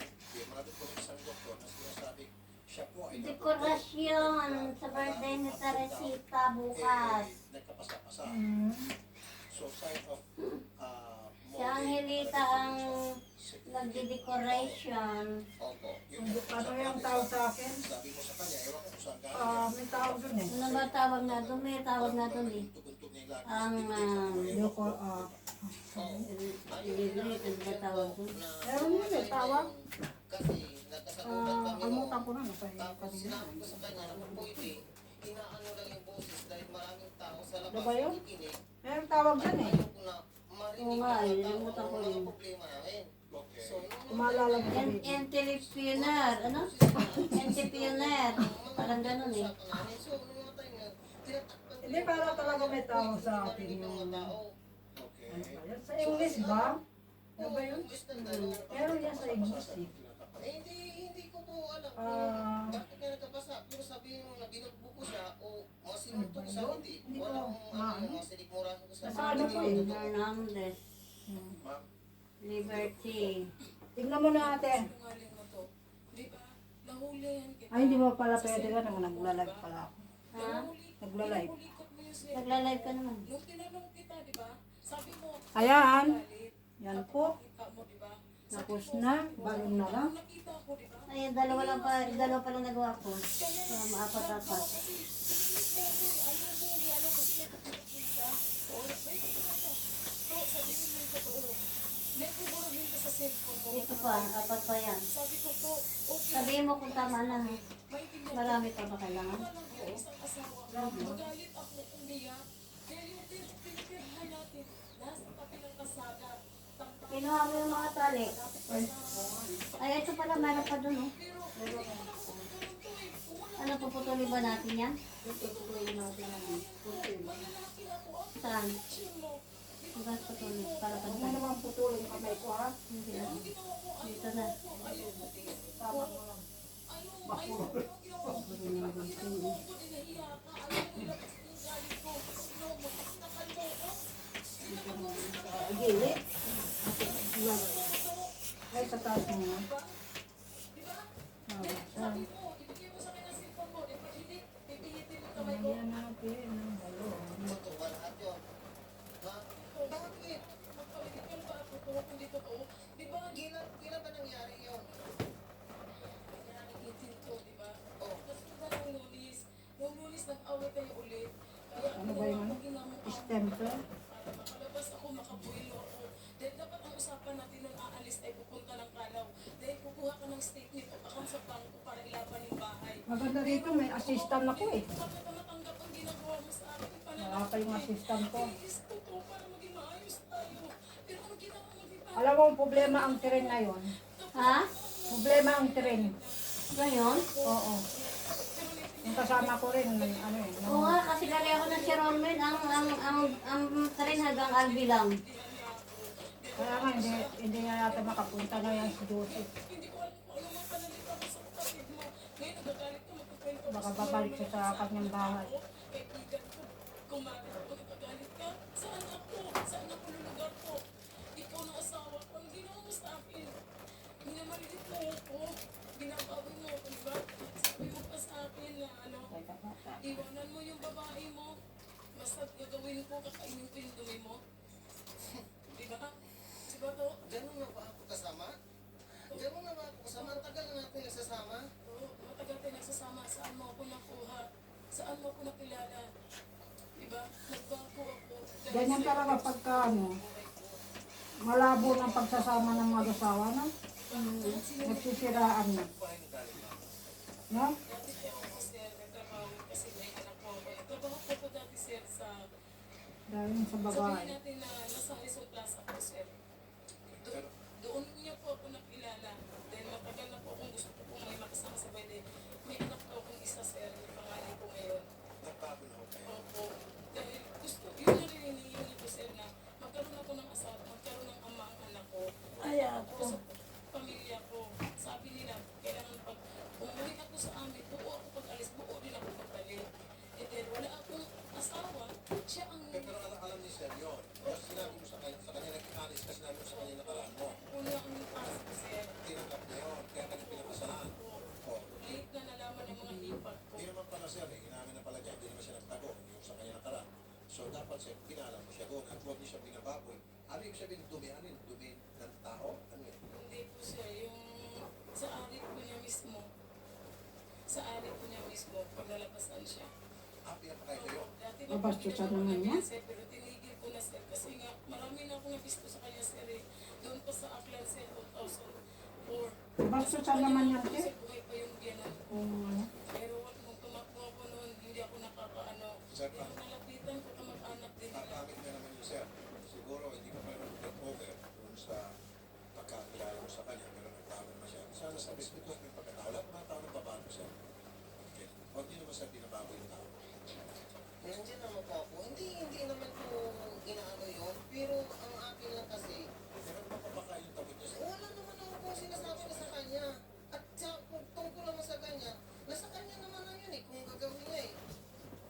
marami po ng isang doktor na sinasabi siya po ay Dekorasyon sa birthday ni Teresita bukas. nagkapasa-pasa. Hmm. So, sign of Si Angelita ang nagde-decoration. Opo. Ano yung tawag sa akin? Sabi mo sa kanya, ewan ko kung saan galing. May tawag dun eh. Ano ba tawag na doon? May tawag na doon eh. Tuguntog niya yung lagi. Ang Yoko, libre, ano ba tawag doon? meron yun eh, tawag. Kasi nagkasagutan kami Kamutan ko noon. na, nasa Tapos kanina. sinabi ko sa kanya na kung pwede, inaano lang yung boses dahil maraming tao sa labas Ano ba yun? nakikinig. Meron tawag dyan eh. Ayoko na marinig Oo nga, ng mga tao nalimutan ko ang mga yun. problema namin. Okay. So, nung Kumalala ko sa video. Entrepreneur, ano? Entrepreneur. Parang ganun eh. usapan namin, so nung mga time na tinatakpan Hindi, para talaga may tawag sa akin ng mga yung... tao. Okay. Ano ba yan? Sa English ba? Ano ba yun? Meron yan sa English eh. Eh, hindi ko po alam Ah. bakit nga nagkabasa. Pero sabi mo na binugbog ko siya o mga sinuntok ko sa hindi. Hindi Wala ko akong maano. mga sinikmurahan ko sa Nasa ano ko eh. Hernandez. Ma'am, Liberty. Tignan mo na ate. Sinungaling mo to. Di ba? Nahulihan kita. Ay, hindi mo pala pwede ka nang nagla-live pala ako. Ha? Nagla-live. Pinupulikot mo yung sir. Nagla-live ka naman. Nung tinanong kita, di ba? Sabi mo, Ayan. galit. Yan po. Kita mo, di ba? Tapos na, balon na lang. Nakita ko, di ba? Ay, dalawa pa lang nagawa ko. Maapat-apat. May pugurahin ka sa cellphone mo. Ito pa, apat pa yan. Sabi ko po, okay. Sabihin mo kung tama na ha. Maintindihan Marami pa ba kailangan? ko lang ang isang asawa. Magalit ako umiyak. Kaya yung pinipirma natin, nasa tabi ng kasada. Kinuha mo yung mga tali. Ay, ito pala, meron pa dun oh. Ano, puputulin ba natin yan? Tutuloy natin ang puti. Saan? Hugas putulin, para Ano pantay. naman putulin kamay ko ha? Hindi na. Dito na. Tama mo lang. Gilid. Ay, sa taas mo na. Ayan natin. Totoo ba lahat yun? Ha? Bakit? Kailan ba nangyari yun? Yung lunis nag-away kayo ulit. Kaya Ano ba yung ano? Stemper? para makalabas ako, makabuelo ako. Dahil dapat ang usapan natin nung aalis ay pupunta ng Kalaw. Dahil kukuha ka ng statement o account sa bangko para ilaban yung bahay. Maganda dito, may assistant ako eh. Bakit ka matanggap ang ginagawa mo sa akin? Wala pa yung assistant ko. Please, totoo para maging maayos tayo. Pero ang ginawa mo, di ba? Alam mo ang problema ang tren na yon. Ha? Problema ang tren. Gayon? Oo. Yung kasama ko rin, ano eh. Oo nga, kasi lari ako ng si Ronmen. Ang tren hanggang Albi lang. Kaya nga, hindi nga yata makapunta na yan si Joseph. Hindi ko alam kung ano mga panalita mo sa kapatid mo. Ngayon nagagalit ka, magkukwento ka Baka sa babalik siya sa kanyang bahay. kaibigan ko. Kumari ako, nagagalit ka. Saan ako? Saan ako lulugar ko? Ikaw na asawa ko. Ang ginawa mo sa akin. Minamaliit mo ako. Binabawi mo ako, di ba? Sabi mo pa sa akin na ano, iwanan mo yung babae mo. Basta gagawin ko, kakainin ko yung dumi mo. Di ba? Di ba to? Ganun na ba ako kasama? Ganun na ba ako kasama? Ang tagal na natin nagsasama. Oo, matagal tayo nagsasama. Saan mo ako nakuha? Saan mo ako nakilala? Diba? Nagbago ako. Dahil Ganyan sa'yo, talaga pagka ano, malabo ng pagsasama ng mag-asawa, no? Nagsisiraan na. No? dati kaya ako sir, nagtrabaho kasi may anak ko ako. Nagtrabaho ko po dati sir sa, Dahil sa sabihin babae. natin na nasa Quezon Plaza po sir. Doon niya po ako nakilala. Dahil matagal na po akong gusto ko po may makasama sa bahay. May anak po akong isa sir, yung pangalan ko ngayon. Nagbago na ako kayo. Opo. Dahil gusto, yun na rin hinihingi ko sir na magkaroon ako ng asawa, magkaroon ng ama ang anak ko. Ay, ako. Sa pamilya ko. Sabi nila, kailangan pag umuwi ako sa amin, buo ako pag alis, buo din ako pagbalik. Eh dahil wala akong asawa, siya ang Pero alam ni Sir yun. Kasi sinabi mo sa kanya nag-alis kasi sinabi mo sa kanya nakaraan mo. una ang pasok ko sir. Tinanggap niya yun. Kaya kanya pinakasalan. Oh. Late na nalaman ng mga hipat ko. Hindi naman pala Sir eh. Inamin na pala niya. Hindi naman siya nagtago. Yung sa kanya nakaraan. So dapat Sir, pinalam mo siya doon. At huwag niya siya binababoy. Ano yung sabihin dumi? Ano yung dumi ng tao? Ano yun? Hindi po sir, yung sa arit ko niya mismo. Sa arit ko niya mismo, paglalabasan siya. Pinapakay sa'yo. Dati Nabastusan naman niya. sir, pero tinigil ko na sir kasi nga marami na akong nabisto sa kanya sir eh. Doon pa sa Aklan sir, 2004. Bastusan naman yan, Kasi te. buhay pa yung biyanan ko. Kung ano. Pero nung tumakbo ako noon, hindi ako nakakaano. Sir, Pero nalapitan ko kamag-anak din nila. Nagamit niya naman yun Sir. Siguro hindi ka pa naman get over dun sa pagkakilala mo sa kanya. Pero nagbago naman siya. Sana sa respeto at may pagkatao. Lahat ng mga tao nagbabago Sir. Okay. Huwag niyo naman Sir binabago yung tao. Nandiyan naman po ako. Hindi naman po inaano yun. Pero ang akin lang kasi, Pero mapapakain yung tabot niya Sir. wala naman ako po sinasabi na sa kanya. At sa, kung tungkol naman sa kanya, nasa kanya naman na yun eh, kung gagawin niya eh.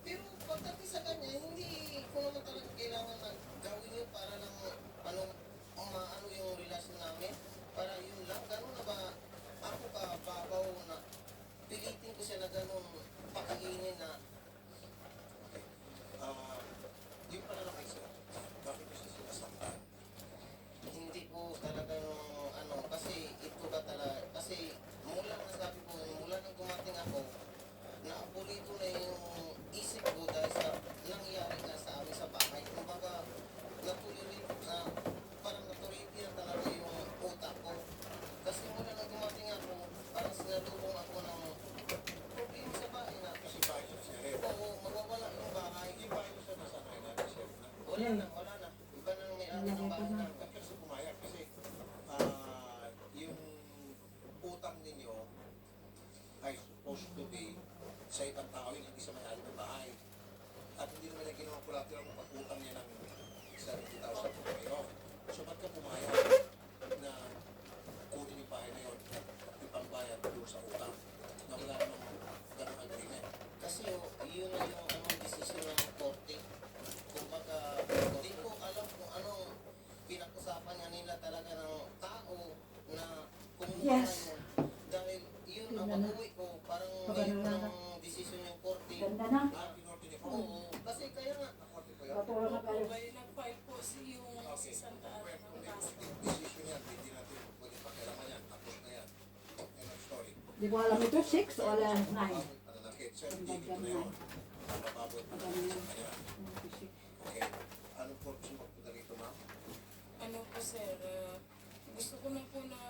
Pero pagdating sa kanya, hindi ko naman talaga kailangan na gawin yun para lang maano yung relasyon namin. Para yun lang, gano'n na ba ako kababaw na pilitin ko siya na gano'n pakainin na Okay. Yung pala na kay Sir, bakit mo siya sinasaktan? na. Ba't ka sa pumayag? Kasi yung utang ninyo ay supposed to be sa ibang tao yun, hindi sa may-ari ng bahay. At hindi naman yung ginawa collateral ng pag-utang niya ng 70,000 po kayo. So ba't ka pumayag na kunin yung bahay na yun at ipambayad doon sa utang na wala namang ganong agreement? Kasi yun na yung desisyon ng korte. Kumbaga, hindi ko alam kung anong pinag-usapan nga nila talaga ng tao na kumuha Yes. yun. Dahil yun ang Ganda na. pag-uwi ko, parang Pag ano may na. desisyon yung korte. Ganda na. Kinorte niyo po. Oo, kasi kaya nga, Nakorte po yun. Patulong na kayo. Bali, nag-file po yung Okay. si Santa Ana Well, ng kung kaso. may decision yan, hindi natin pwede pakialaman yan. Tapos na yan. End of story. Di ko alam ito, 6 o 9. Nanakit. Sir, hindi ito na yun. Mababagot na natin sa kanya. Okay. Anong purpose mo punta rito, ma'am? Ano po sir, gusto ko na po na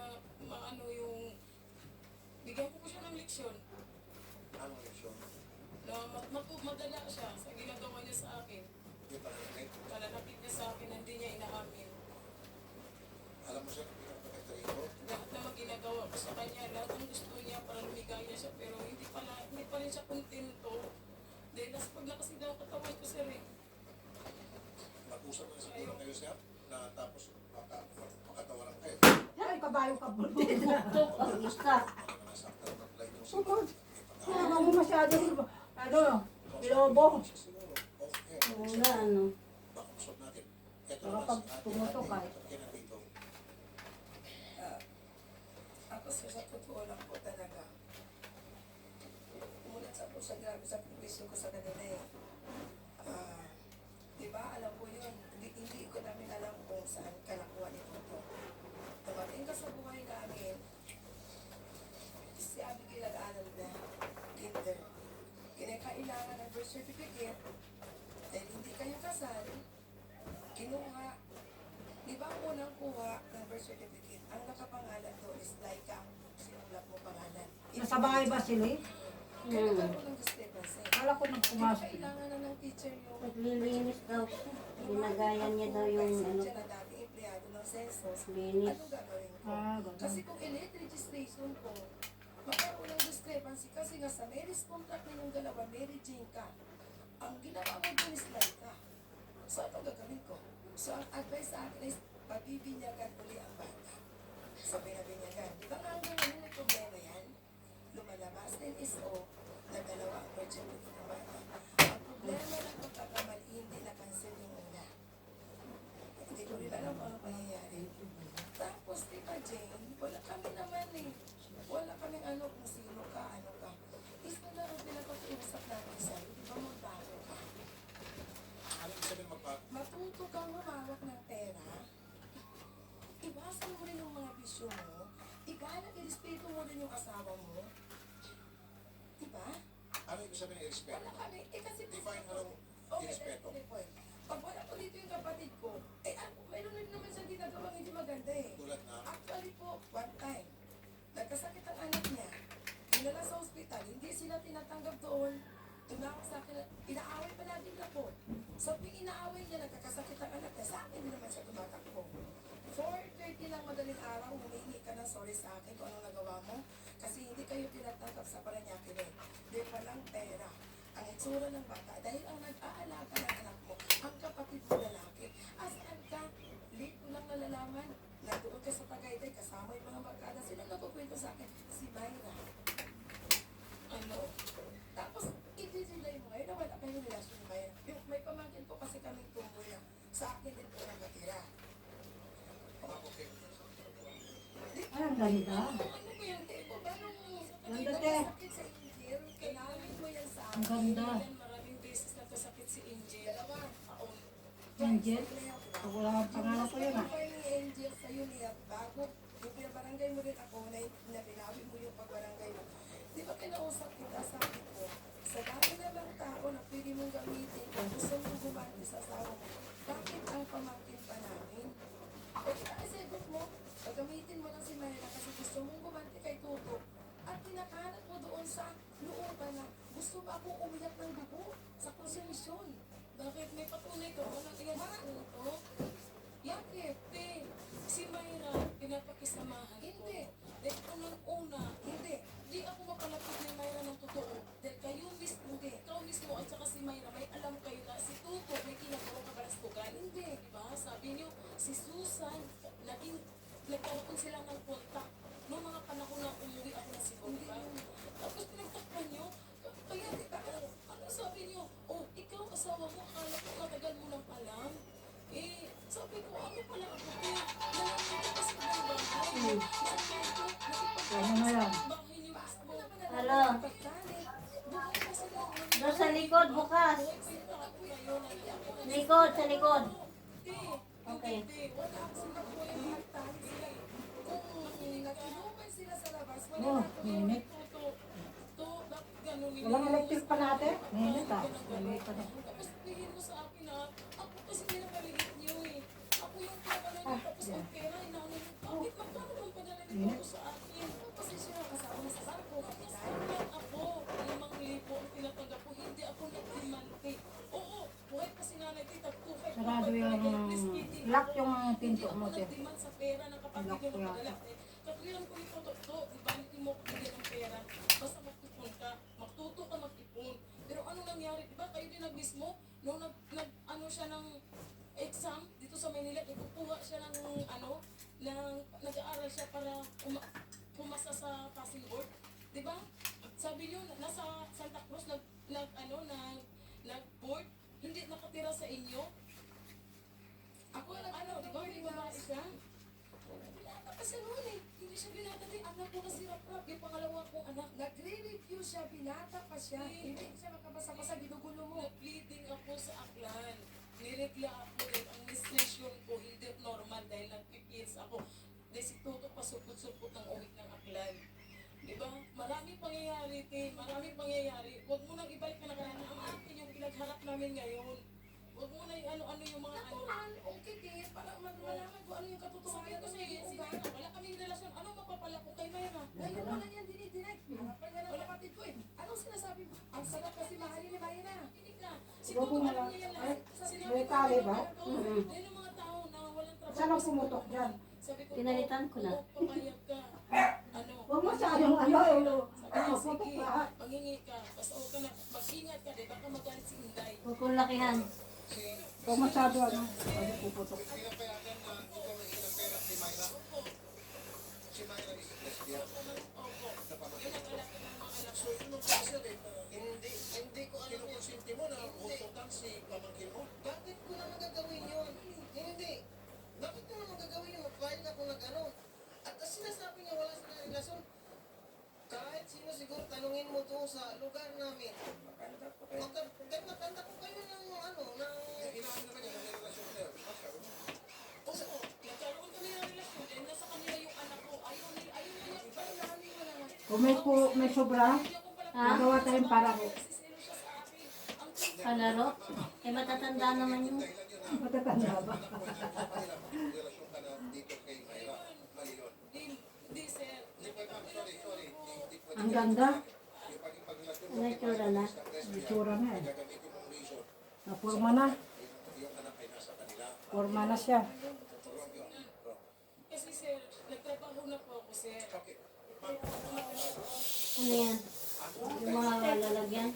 maano yung bigyan ko po siya ng leksyon Anong leksyon? na madala siya sa ginagawa niya sa akin. Yung pananakit. Kalalapit niya sa akin na hindi niya inaamin. Alam mo, sir, pinapakita rito. Lahat naman ginagawa ko sa kanya, lahat ng gusto niya para lumigaya siya, pero hindi pa rin siya kontento. Dahil pag nakasigaw ang katawan ko sir eh. Mag-usap na siguro kayo, sir, na tapos makatawaran kayo. Ay, kabayo ka po. Tuk, ang isa. Nasaktan ng flight yung Sumod. siguro. Ano mo masyado, ano, bilobo. Siguro, okay. Wala, ano. Baka usap natin. Ito Baka naman pag si ate, tumutok ka. kaya nandito. Ako sa totoo lang po talaga. Umulat sa po sa grabe sa pagwisyo ko sa kanila eh. Di ba, alam ko yun. Hindi ko namin alam kung saan ka nakuha nito to. Dumating ka sa buhay namin, si Abigail nag-aaral na, kinder. Kinakailangan ng birth certificate, dahil hindi kayo kasal, kinuha. Di ba ang unang kuha ng birth certificate, ang nakapangalan doon is Laika, sinulat mo pangalan. Nasa bahay ba sila eh? Kaya nagkaroon ng discrepancy. Kala ko nagpumasok. Kailangan na ng teacher yung Naglilinis daw siya. Ginagayan niya daw yung ano, Siya na dati empleyado ng census. linis. Ano gagawin ko? Ganun. Kasi kung elite registration ko, magkaroon ng discrepancy kasi nga sa marriage contract ninyong dalawa, Mary Jane ka. Ang ginawa mo dun is Laika. So ano gagawin ko? So ang advice sa akin is pabibinyagan uli ang bata. Sabi na binyagan. Di ba nga hanggang ngayon may problema yan? Lumalabas din is na dalawa ang project ng bata. Ang problema ng pagkakamali, hindi na-cancel yung una. Hindi ko rin alam kung ano pangyayari. Tapos, di ba, Jane, wala kami naman eh. Wala kaming ano kung sino ka, ano ka. Isa na ang pinapag-uusap natin sa'yo. Di ba magbago ka? Ano ibig sabihin magbago? Matuto kang humawak ng pera. Iwasan mo rin yung mga bisyo mo. Igalang irespeto mo rin yung asawa mo. Diba? Ano ibig sabihin ng respeto? Wala kami. Kasi Define mo lang okay, irespeto. that's the point. Pag wala po dito yung kapatid ko, mayroon rin naman siyang ginagawang hindi maganda eh. Tulad na, Actually po, one time, nagkasakit ang anak niya. Dinala sa ospital, hindi sila tinatanggap doon. Tumawag sa akin, inaaway palagi na po. So, pag inaaway niya, nagkakasakit ang anak niya, sa akin din naman siya tumatakbo. 4:30 lang madaling araw, humingi ka ng sorry sa akin kung anong nagawa mo. Kasi hindi kayo tinatanggap sa Paranaque eh. Di walang pera. Ang itsura ng bata, dahil ang nag-aalaga ng anak mo, ang kapatid mo lalaki. Asaan ka? Late ko lang nalalaman. Nandoon ka sa Tagaytay, kasama yung mga barkada. Sino nagkukwento sa akin? Si Mayra. Ano? Tapos, i-delay mo ngayon na wala kayong relasyon ni Mayra. Yung may pamangkin po kasi kaming tumboy na sa akin din po nakatira. pangako kayo. Ay, ang ganda. Ano ba yan? Tipo, ba nung Ganda, te. sakit sa Angel, kailangan mo yan sa Ang akin. ganda. Maraming beses nagkasakit si Angel. Dalawa. Angel. Pag wala kang pangalan ko yun ah. Ako ni Angel sa'yo niya, bago yung pinabarangay mo rin ako na pinawi mo yung pagbarangay mo. Di ba kinausap kita sa akin ko, sa dami na bang tao na pwede mong gamitin kung gusto mong gumanti sa asawa mo, bakit ang pamangkin pa namin? Pwede na isagot mo, pagamitin mo lang si Mayra kasi gusto mong gumanti kay Tuto at pinakahanap mo doon sa looban na gusto ba akong umiyak ng dugo sa konsumisyon? Bakit may patunay ka? Walang iyan sa to. Yakip, samahan ko. Dahil unang-una, hindi ako mapalapit ni Myra ng totoo. Dahil kayo mismo, ikaw mismo at saka si Myra, may alam kayo na si Tuto may ginagawa kabalastugan. Hindi, di ba? Sabi niyo, si Susan, nagkaroon sila ng kontak noong mga panahon na umuwi ako na Cebu, di ba? Tapos pinagtakpan niyo, kaya di ba, ano sabi niyo? Oh, ikaw asawa mo, akala ko matagal mo nang alam. Eh, sabi ko, ako pala ako din. Nalaman ko sa ibang bahay. Ano na yan? Bahay niyo mismo. Hello. Doon sa likod, bukas. Likod, sa likod. Okay. Wala ako sila po yung magtali sila. Kung nag-inuman sila sa labas, wala Oh, na ako. minit. Walang electric pa natin? Minit ah. Minit pa na. Tapos sabihin mo sa akin na, ako kasi pinapaliit niyo eh. Ako yung pinapaliit niyo, tapos ang pera, inaano niyo. Bakit magkano bang padala niyo po sa akin? Kasi siya kasama na sa barko. Kasama ako, 5,000 ang tinatanggap ko, hindi ako nagdimante. Oo, buhay pa si nanay, tita, 2,500 Sarado yung lock yung pinto mo, Hindi te. ako nagdemand sa pera ng kapatid Lock yung ko padala. yata. Katwiran ko yung totoo, di ba, hindi mo ko bigyan ng pera. Basta magtipon ka, magtuto ka magtipon. Pero ano nangyari, di ba, kayo din mismo, nung ano siya ng exam dito sa Manila, ikukuha siya ng nag-aaral siya para pumasa sa passing board. Di ba? Sabi niyo, nasa Santa Cruz, nag-board, hindi nakatira sa inyo. Ako, di ba, may babae siya? Binata pa siya noon eh. Hindi siya binata din. Anak ko na si Rap-Rap, yung pangalawa kong anak. Nagre-review siya, binata pa siya. Hindi siya makabasa-basa, ginugulo mo. Nag-bleeding ako sa aklan. Niregla ako din. Ang menstruation ko hindi normal dahil nagpipils ako. Dahil si Toto pasupot-supot ng uwit ng aklan. Diba? Maraming pangyayari, te. Maraming pangyayari. Huwag mo nang ibalik na nakaraan. Ang akin yung pinagharap namin ngayon. Huwag mo na ano yung mga ano. Natural, okay din. Para malaman ko ano yung katotohanan. Sabi ko sa iyo, si Myra, wala kaming relasyon. Ano mapapala ko kay Myra? Ngayon mo lang yan dinidirect. Harapan ka ng kapatid ko eh. Anong sinasabi mo? Ang sarap kasi mahalin ni Mayra. Hindi ka. Si Huwag Toto mo na alam lang. niya yan Ay, lahat. Sinabi may ko, tali ba? Yan yung mga tao na walang trabaho. Saan ang pumutok dyan? Sabi ko, Pinalitan ko na. Papayag ka. Ano? Huwag masyadong ano, Sabi ko, putok sige, lahat. mangingi ka. Basta huwag ka na, mag-ingat ka, di baka magalit si Inday. Huwag kong lakihan. Huwag masyado ano, pwede puputok. Pinapayagan na ikaw nang ilang pera kay Myra. Si Myra is lesbian. Opo. Yun ang alak ng mga anak ko. So, yun ang kasi Hindi ko alam yun. kinukonsinti mo na hututan si pamangkin mo. Bakit ko naman gagawin yun? Hindi. Bakit ko naman gagawin yun? Magpahit ako ng At sinasabi niya wala silang relasyon. Kahit sino siguro tanungin mo doon sa lugar namin. Kahit matanda ko kayo ng Inaano naman niya, may relasyon sa'yo. Oo, nagkaroon kami ng relasyon. Dahil nasa kanila yung anak ko. Ayaw niya Kung may sobra, Ha? magawa tayong para ko. sisilo siya sa akin. Ang Palaro? Eh, matatanda naman yun. Matatanda ba? Relasyon ka na dito kay Myra. Mali yun. Hindi, sir. Hindi pwede, sorry. Hindi pwede. Ang ganda. Yung pagrelasyon Ano itsura na? May tsura na eh. gagamitin mong reason. Napurma na. Yung anak ay nasa kanila. Purma na siya. Wrong yun. Wrong. Kasi sir, nagtrabaho na po ako, sir. Okay. Ano yan? Yung mga lalagyan?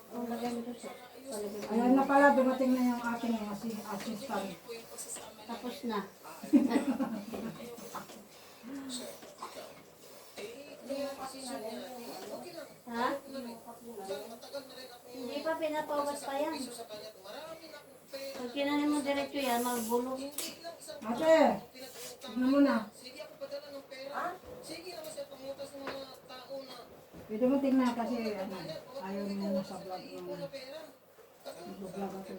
Ang lagyan mo doon sa palagay. Ayan na pala, dumating na yung ating assistant. Po yung pagsasama na. Tapos na. Sir, ikaw. kaya kasi okay lang. Ha? Matagal na rin ako Hindi pa pinapawas pa yan. piso sa kanya. Marami na akong pera. Pag kinanin mo diretso yan, magbulong. Hindi lang isang Ate, pinag-utang. tignan mo na. Sige ako padala ng pera. Sige naman siya pangutas ng mga tao na Pwede mo tingnan kasi ano, ayaw niya na sa vlog ipon mo. na pera. Nag-vlog ako.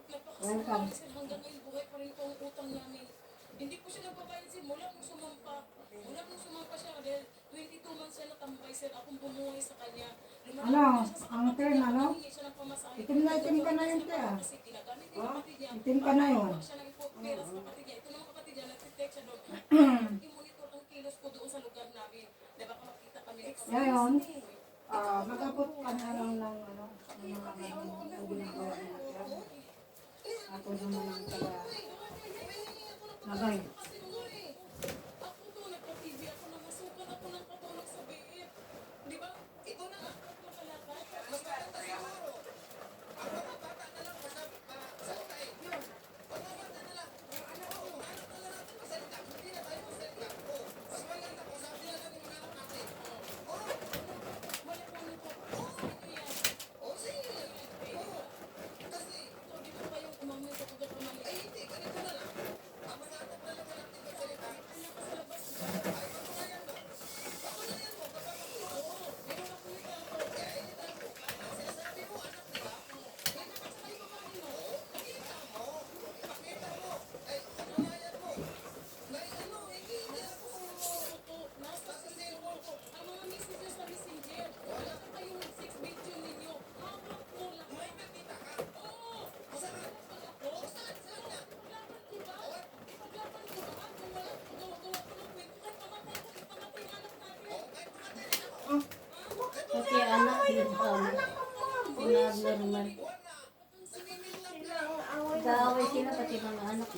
Napakasama sir, hanggang ngayon buhay pa rin po ang utang namin. Hindi po siya nagbabayad sir, mula nung sumampa. Mula nung sumampa siya, dahil 22 months siya natambay sir, akong bumuhay sa kanya. Ano, ang turn, ano? Hingi siya ng pamasahe. Itim ka na yun, te, ah. Kasi ginagamit yung kapatid niya. Itim ka na yun. Kuha siya ng pera sa kapatid niya. Ito naman kapatid niya, nag-text siya doon. I-monitor ang kilos ko doon sa lugar namin. Di ba makita kami ng kapatid. Ngayon, mag-abot ka na lang ng ano, ng mga ginagawa niya. Ako naman ang taga nagay. Kasi nung ako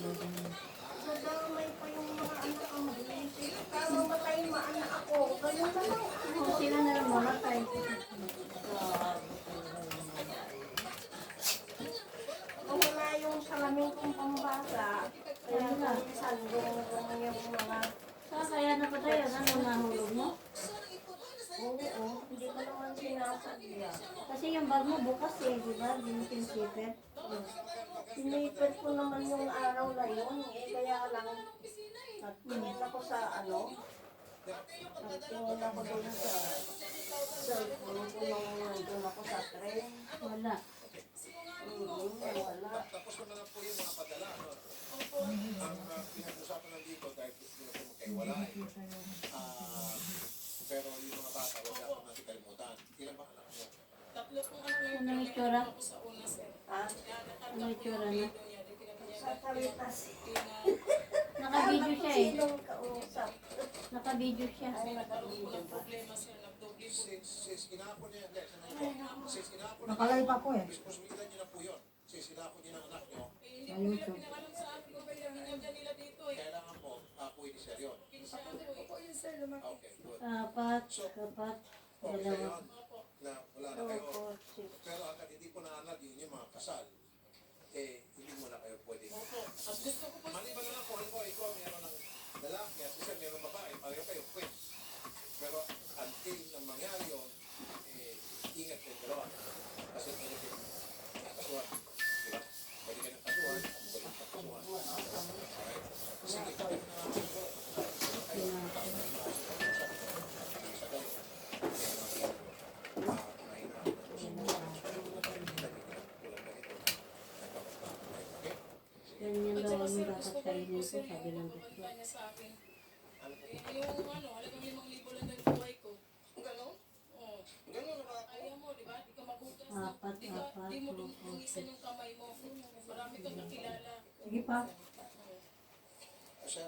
Nadamay pa yung mga anak ang Kama matay maanak ako. Ganun na lang. Kung sila na lang mamatay. Kung wala yung salamin kong pambasa, kaya minsan yung mga... Kaya napatay yun, ano nahulog mo? Oo, hindi ko naman sinasadya. Kasi yung bag mo bukas eh, di ba? Hindi mo sinisipit. Sinipid ko naman yung araw na yun. Kaya lang, nagtingin ako sa nagtingin ako doon sa cellphone ko nung nandun ako sa tren. Wala. Wala. Tapos ko na lang po yung mga padala. No? Ang pinag-usapan lang dito dahil gusto nyo po magkaiwala. Pero yung mga bata, huwag dapat natin kalimutan. Ilan ba anak mo? Tatlo kung ano lang Ano yung itsura? ako sa una, sir. Ah, Ano yung itsura na? sa kalitas. Naka-video siya eh. Sinong kausap? Naka-video siya. Ay, nakabili ba? Problema, sir. Nagdoble po. Since kinapon niya, since kinapon niya, Nakalive ako eh. responsibilidad niyo na po yun. Since kinapon niya ng anak niyo, Hindi Sa po nila YouTube. pinakalam sa akin kung kaya ginagyan nila dito eh. kailangan po, pwede siya yun. Kinsyado Ako eh. po yun, sir, lumaki. Okay, good. Apat, Okay dalawa. yun, na wala na kayo. Opo, six. Pero hanggang hindi po naalag yun yung mga kasal, hindi mo na kayo pwede. Opo. At gusto ko po, Maliban na lang po, ikaw meron ng lalaki at isa meron ng babae, pareho kayo, pwede. Pero until na mangyari yun, ingat kayo dalawa. Kasi pwede kayo kasuhan. Diba? Pwede kayo ng kasuhan at pwede kayo kasuhan. Alright? Sige, pwede na lang po. Ganyan daw ang dapat gusto ko kainin po ko, sir, sabi ng yung doktor. pagkanta niya sa akin. Yung ano, halagang 5,000 lang ng buhay ko. Ganon? Oo. Ganon na ba? Ayaw mo, di ba? Di ka maghugas. Apat, Di apat, mo opo. dungisan yung kamay mo. Marami kang kakilala. Sige pa. Siya,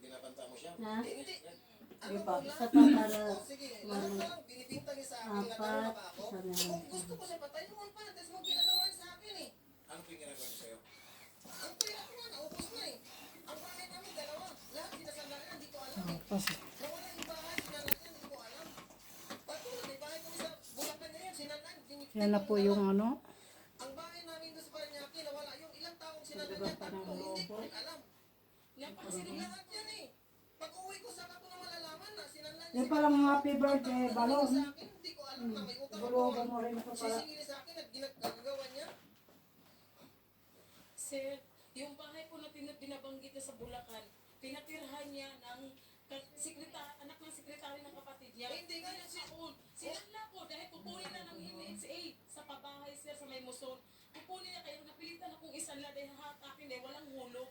binabanta mo siya. Ha? Hindi. Sige pa. Isa pa para Sige, lahat na lang binibinta niya sa akin na gano'n na ba ako? Apat, isa na lang. Kung gusto ko siya patay, noon pa, that's mo ginagawa sa akin eh. Ano po yung ginagawa niya sa'yo? Ang pera ko nga, naubos na eh. Ang bahay namin, dalawa. Lahat sinasandalan, hindi ko alam eh. Kasi, Nawala yung bahay, sinandalan, hindi ko alam. Patuloy, may bahay kami sa Bulacan ngayon, sinandalan, yan na po yung ano. ang bahay namin doon sa Paranaque, nawala yung ilang taong sinandalan, tatlo, hindi ko rin alam. Napakasinungaling. Lahat yan eh. Pag uwi ko, saka ko na malalaman na sinandalan. Yan palang happy birthday balon. Sa akin, hindi ko alam na may utang ako. Bulugan mo rin ito pala. Sisingili sa akin at ginagawa niya. Sir, yung bahay po na binabanggit niya sa Bulacan, pinatirhan niya ng anak ng sekretary ng kapatid niya. Eh, hindi nga yun siya. Sinanla po dahil kukunin na ng NHA sa pabahay sir sa may Muson. Kukunin niya kaya napilitan akong isanla dahil hatakin dahil walang hulog.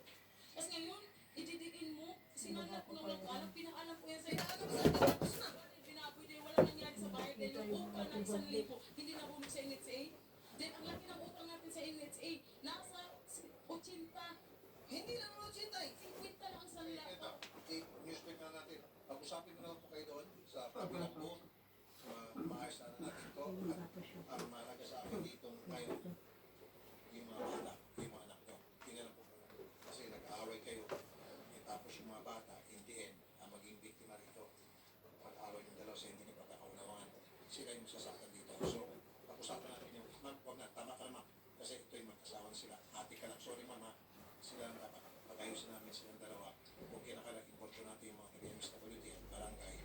Tapos ngayon, ididiin mo, sinanla ko ng walang alam, pinaalam ko yan sa'yo. Alam mo sa tapos na. Binaboy dahil walang nangyari sa bahay dahil yung utang ng 1,000 hindi nahulog sa NHA. Then ang laki ng utang natin sa NHA, nasa 80. Hindi lang mo chintay. 50 lang ang sanla Ito, ko. newspaper na natin. Pag-usapin mo na lang po kayo doon sa kabilang po. Maayos na natin ito. At ang mahalaga sa akin dito ngayon, yung mga bata, yung mga anak nyo. Tingnan lang po muna. Kasi nag-aaway kayo. Tapos yung mga bata, in the end, maging biktima rito. Pag-aaway ng dalawa sa hindi na pagkakaunawaan. Sila yung masasaktan dito. So, pag-usapan natin yung, ma'am, huwag na, tama ka naman. Kasi ito yung magkasawa sila. Ate ka lang, sorry mama. Sila ang dapat pag-ayusin namin silang dalawa. Okay na kailangan importo natin yung mga taga-MSWD at barangay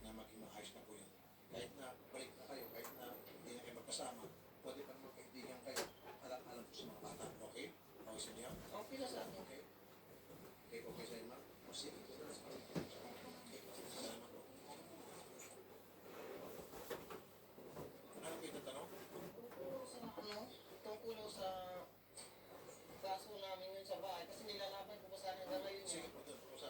na maging maayos na po yun. Kahit na balik na kayo, kahit na hindi na kayo magkasama, pwede pa naman kaibigan kayo. Alam po sa mga bata. Okay? Okay sa inyo? Okay na sa akin. Okay. Okay, okay sa inyo, ma'am? Sige. Okay, salamat po. Ano po yung tanong? Tungkol sa kaso namin yun sa bahay kasi nilalaban ko pa sana hanggang ngayon. Sige po, doon po sa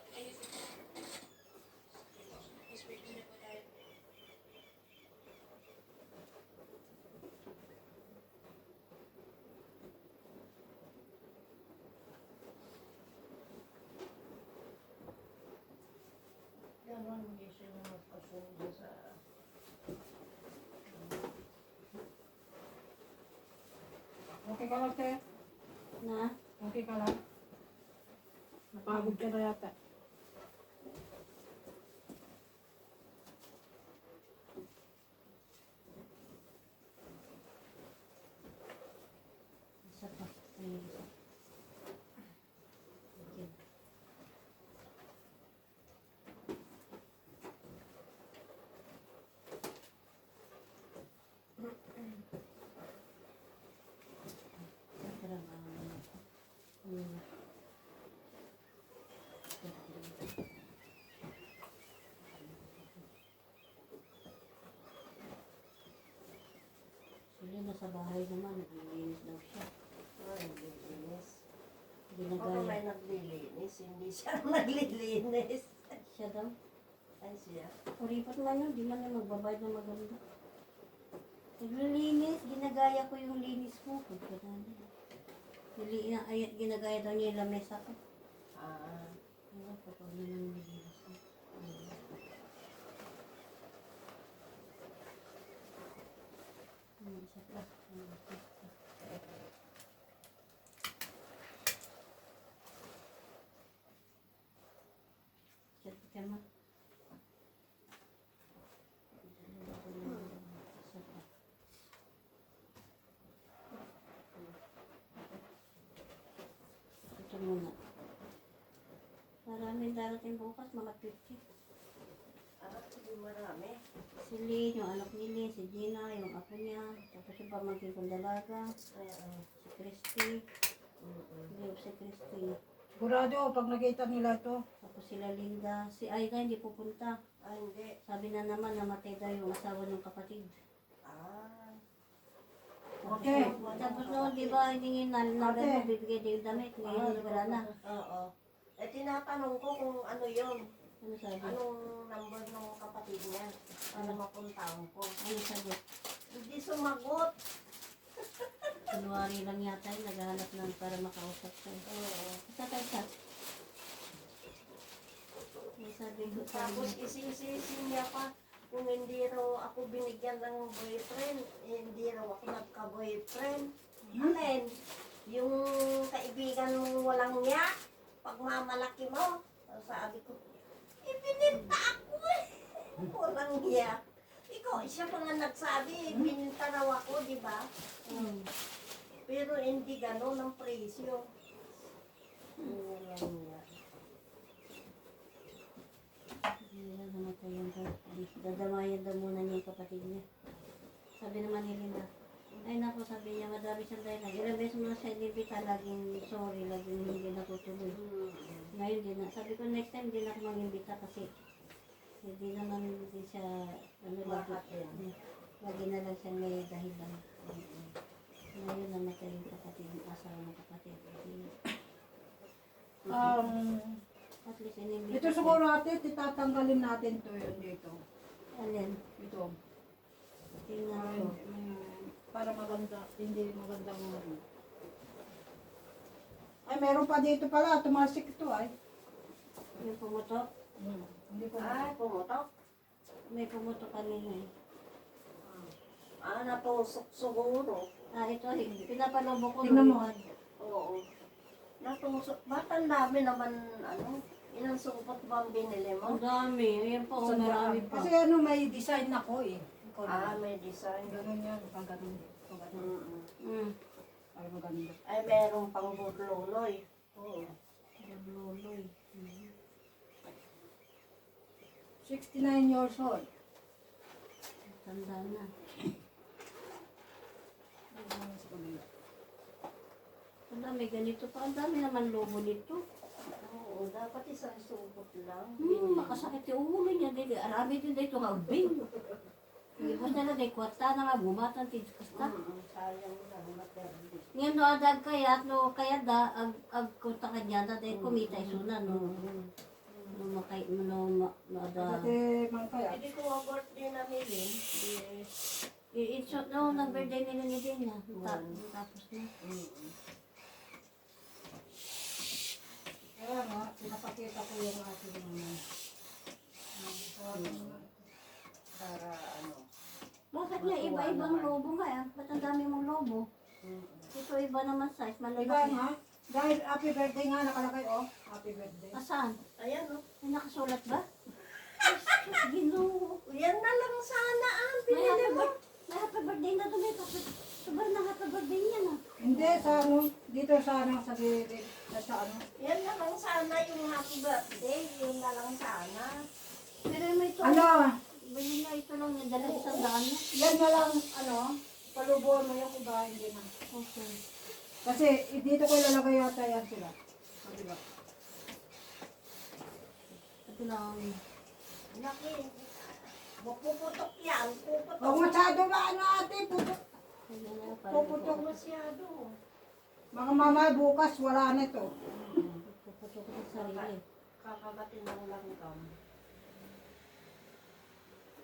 Ganon, hindi siya magpasundo sa... Okay ka lang, te? Na? Okay ka lang? Napagod ka na yata. Isa pa. Ayun, isa. Yan. Parang, Sila nasa bahay naman, naglilinis daw siya. Naglilinis. Baka Ginagaya. may naglilinis, hindi siya naglilinis. Siya daw. Ay siya. Kuripat man yun, di man na magbabayad ng maganda. Naglilinis, ginagaya ko yung linis mo. Ginagaya daw niya yung lamesa ko. Ah, Ano, kapag naman nilinis mo. Isa pa. Chat ka ma. Isa pa. Ito muna. Maraming darating bukas, mga 50. hindi marami. Si Lynn, yung anak ni Lynn, si Gina, yung apo niya, tapos yung pamangkin kong dalaga, Ay, si Christy, yung si Christy, Sigurado, pag nakita nila ito, tapos sila Linda, si Aida hindi pupunta. ay, hindi. Sabi na naman, namatay daw yung asawa ng kapatid. Ah, Okay. Tapos noon, di ba, hindi nga Okay. nalaga mo, bibigay din yung damit, ngayon wala na. oo. Eh, tinatanong ko kung ano yun. Ano sabi? Anong number ng kapatid niya? Para mapuntahan ko. Ano sagot? Hindi sumagot. January lang yata yung naghahanap ng para makausap ko. Oo. Sa chat. May sabi ko sa Tapos isisisi niya pa kung hindi raw ako binigyan ng boyfriend, hindi raw ako nagka-boyfriend. Alin? Yung kaibigan mong walang niya, pagmamalaki mo, sabi ko, ibininta ako eh. Walang niya. Ikaw, siya pa nga nagsabi, bininta raw ako, di ba? Pero hindi gano'n ang presyo. Walang niya. Hindi na namatay yung dadamayan daw muna niya yung kapatid niya. Sabi naman ni Linda, ay naku, sabi niya, madami siyang dahilan. Ilang beses mo na siya inibita, laging sorry, laging hindi natutuloy. Ngayon din na. Sabi ko, next time din ako mag-imbita kasi hindi naman din siya, ano, lagi na lang siya may dahilan. Ngayon namatay yung kapatid, yung asawa ng kapatid. At least inimbita. ito siguro natin, titatanggalin natin to yun dito. Alin? Ito. Tingnan ko. Para maganda, hindi magandang ay, meron pa dito pala, tumasik ito ay. Yung pumutok? Hindi ko Ay, pumutok. May pumutok kanina eh. Ah, natusok siguro. Ito, pinapalobo ko. Tingnan mo. Oo. Natusok. Ba't ang dami naman, ano, ilang supot ba ang binili Ang mo? dami. Ayan po, marami pa. Kasi ano, may design ako eh. Ah, may design. Ganun yan, pag ganun. Pag ganun. Mm-mm. Ay, maganda. Ay, meron pang burluloy. Oo. Nagloloy. 69 years old. Tanda na. Ang dami ganito pa. Ang dami naman lobo nito. Oo, dapat isang supot lang. Makasakit yung ulo niya. Arami din dito hagbing. Ibos na lang, kwarta na nga, bumatan, tidkasta. Sayang lang, maternity. Ngayon no, adag kaya, no, kaya da, ag kunta kanya, da, dahil kumita isuna, no. No, makay, no, ada. Dati, man kaya. Hindi ko abort din na nilin. I-shot, no, nag-birthday nila ni Dina. Tapos na. Kaya nga, pinapakita ko yung ating Para ano. Bakit nga iba-ibang lobo nga, ba't ang dami mong lobo? Ito iba naman size, iba malalaki. nga, Dahil happy birthday nga nakalagay, oh. Happy birthday. Asan? Ayan, no? May nakasulat ba? Diyos, Ginoo. Yan na lang sana ang May pinili happy, mo. may happy birthday na doon. Sobrang na happy birthday niya na. Hindi, sa ano, dito sa ano, sa gilid, sa ano. Yan na lang sana yung happy birthday. Yun na lang sana. Pero may ito. Ano, Bili na ito lang yung dala isang daan na. yan na lang, ano, palubuhan mo yung iba, hindi na. Okay. Kasi dito ko ilalagay yata yan sila. O, diba? Ito lang. Laki. Mapuputok yan. Puputok. Huwag masyado ba, ano ate, putok. Ayun na, parang Puputok masyado. Mga mama, bukas wala na ito. puputok ko sa sarili. Kakabatin ng langgam.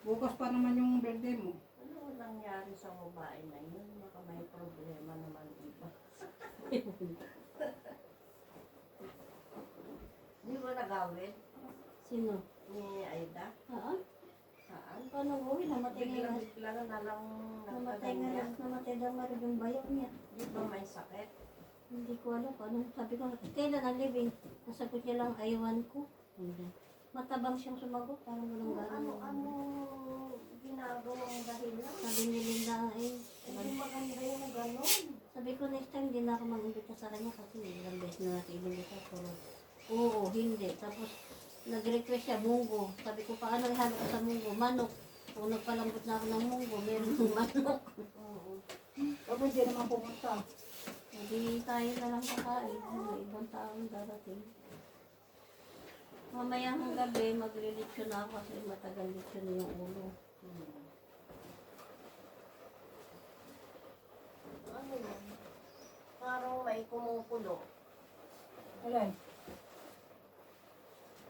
Bukas pa naman yung birthday mo. Ano nangyari sa babae na yun? Baka may problema naman iba. Di mo nagawin Sino? ni Aida? Ah? Saan? Paano uwi? Namatay nga. Biglang na lang Namatay nga. nagkaganyan. Namatay daw nga rin yung bayaw niya. Di ba may sakit? Hindi ko alam kung anong sabi ko. Kailan ang living? Nasagot niya lang, ayawan ko. Hindi. Matabang siyang sumagot. Parang walang gano'n. Ano ginagawang dahilan? Sabi ni Linda, Hindi maganda yung gano'n. sabi ko next time hindi na ako mag-imbita sa kanya kasi ilang beses na natin inimbita ko. Oo, hindi. Tapos nag-request siya, munggo. Sabi ko, paano ihalo ko sa munggo? Manok. Kung nagpalambot na ako ng munggo, meron ng manok. Huwag mo hindi naman pumunta. Hindi tayo na lang kakain. May ibang taong darating. Mamayang gabi, maglilitsyon na ako kasi matagal litsyon na yung ulo. Ano yun? Parang may kumukulo. Alay.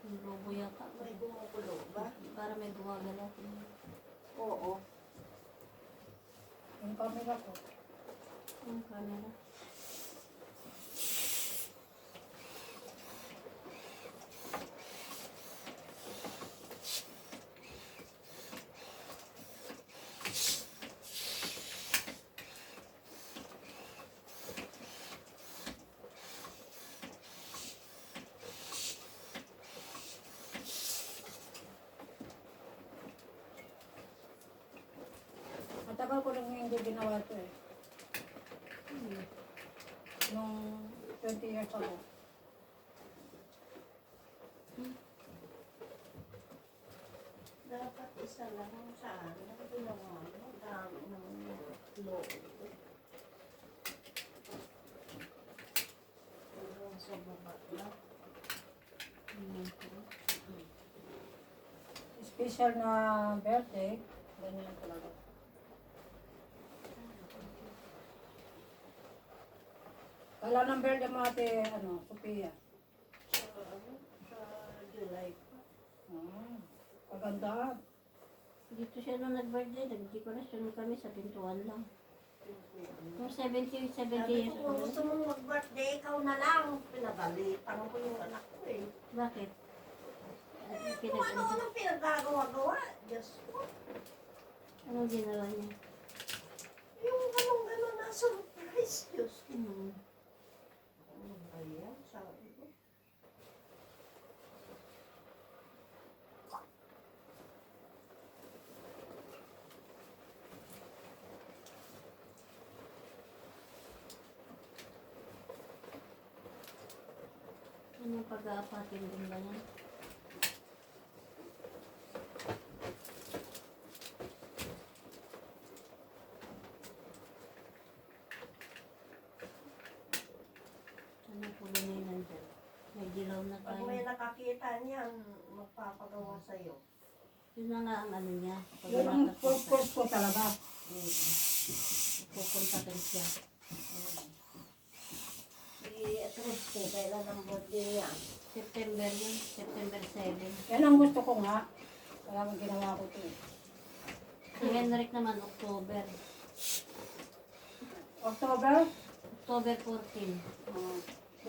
Yung lobo yata. May kumukulo ba? Para may gumagalaw. Oo. Yung camera ko. Ang camera. Matagal ko lang hindi ginawa ito eh. Nung 20 years ago. Dapat isa lang saan. Ginawa mo. Dami ng loob. Hanggang sa baba lang. Special na birthday. Ganyan talaga. Kala ng birthday mo ate, ano, Sophia. Sa July pa. Kagandahan. Dito siya nung nag-birthday, nag-decoration kami sa pintuan lang. Kung 70 Sabi years ko, kung old. gusto mong mag-birthday, ikaw na lang. Pinagalitan ko yung anak ko eh. Bakit? Kung ano pinagagawa-gawa. Diyos ko. Anong ginawa niya? Yung ganun-ganun na surprise. Diyos ko. Ano ba yan? Sabi ko. Anong pag-aapatin din ba niya? Anong kulay na yun nandyan? May dilaw na Pag tayo. may nakakita niyan, magpapagawa sa'yo. Yun na nga ang ano niya. Pag Yun ang nakakita, purpose ko talaga. pupunta din siya. I-address ko, kailan ang birthday niya. September yun. September 7. Yan ang gusto ko nga. Kaya ginawa ko ito eh. Si Henrik naman, October. October? October 14.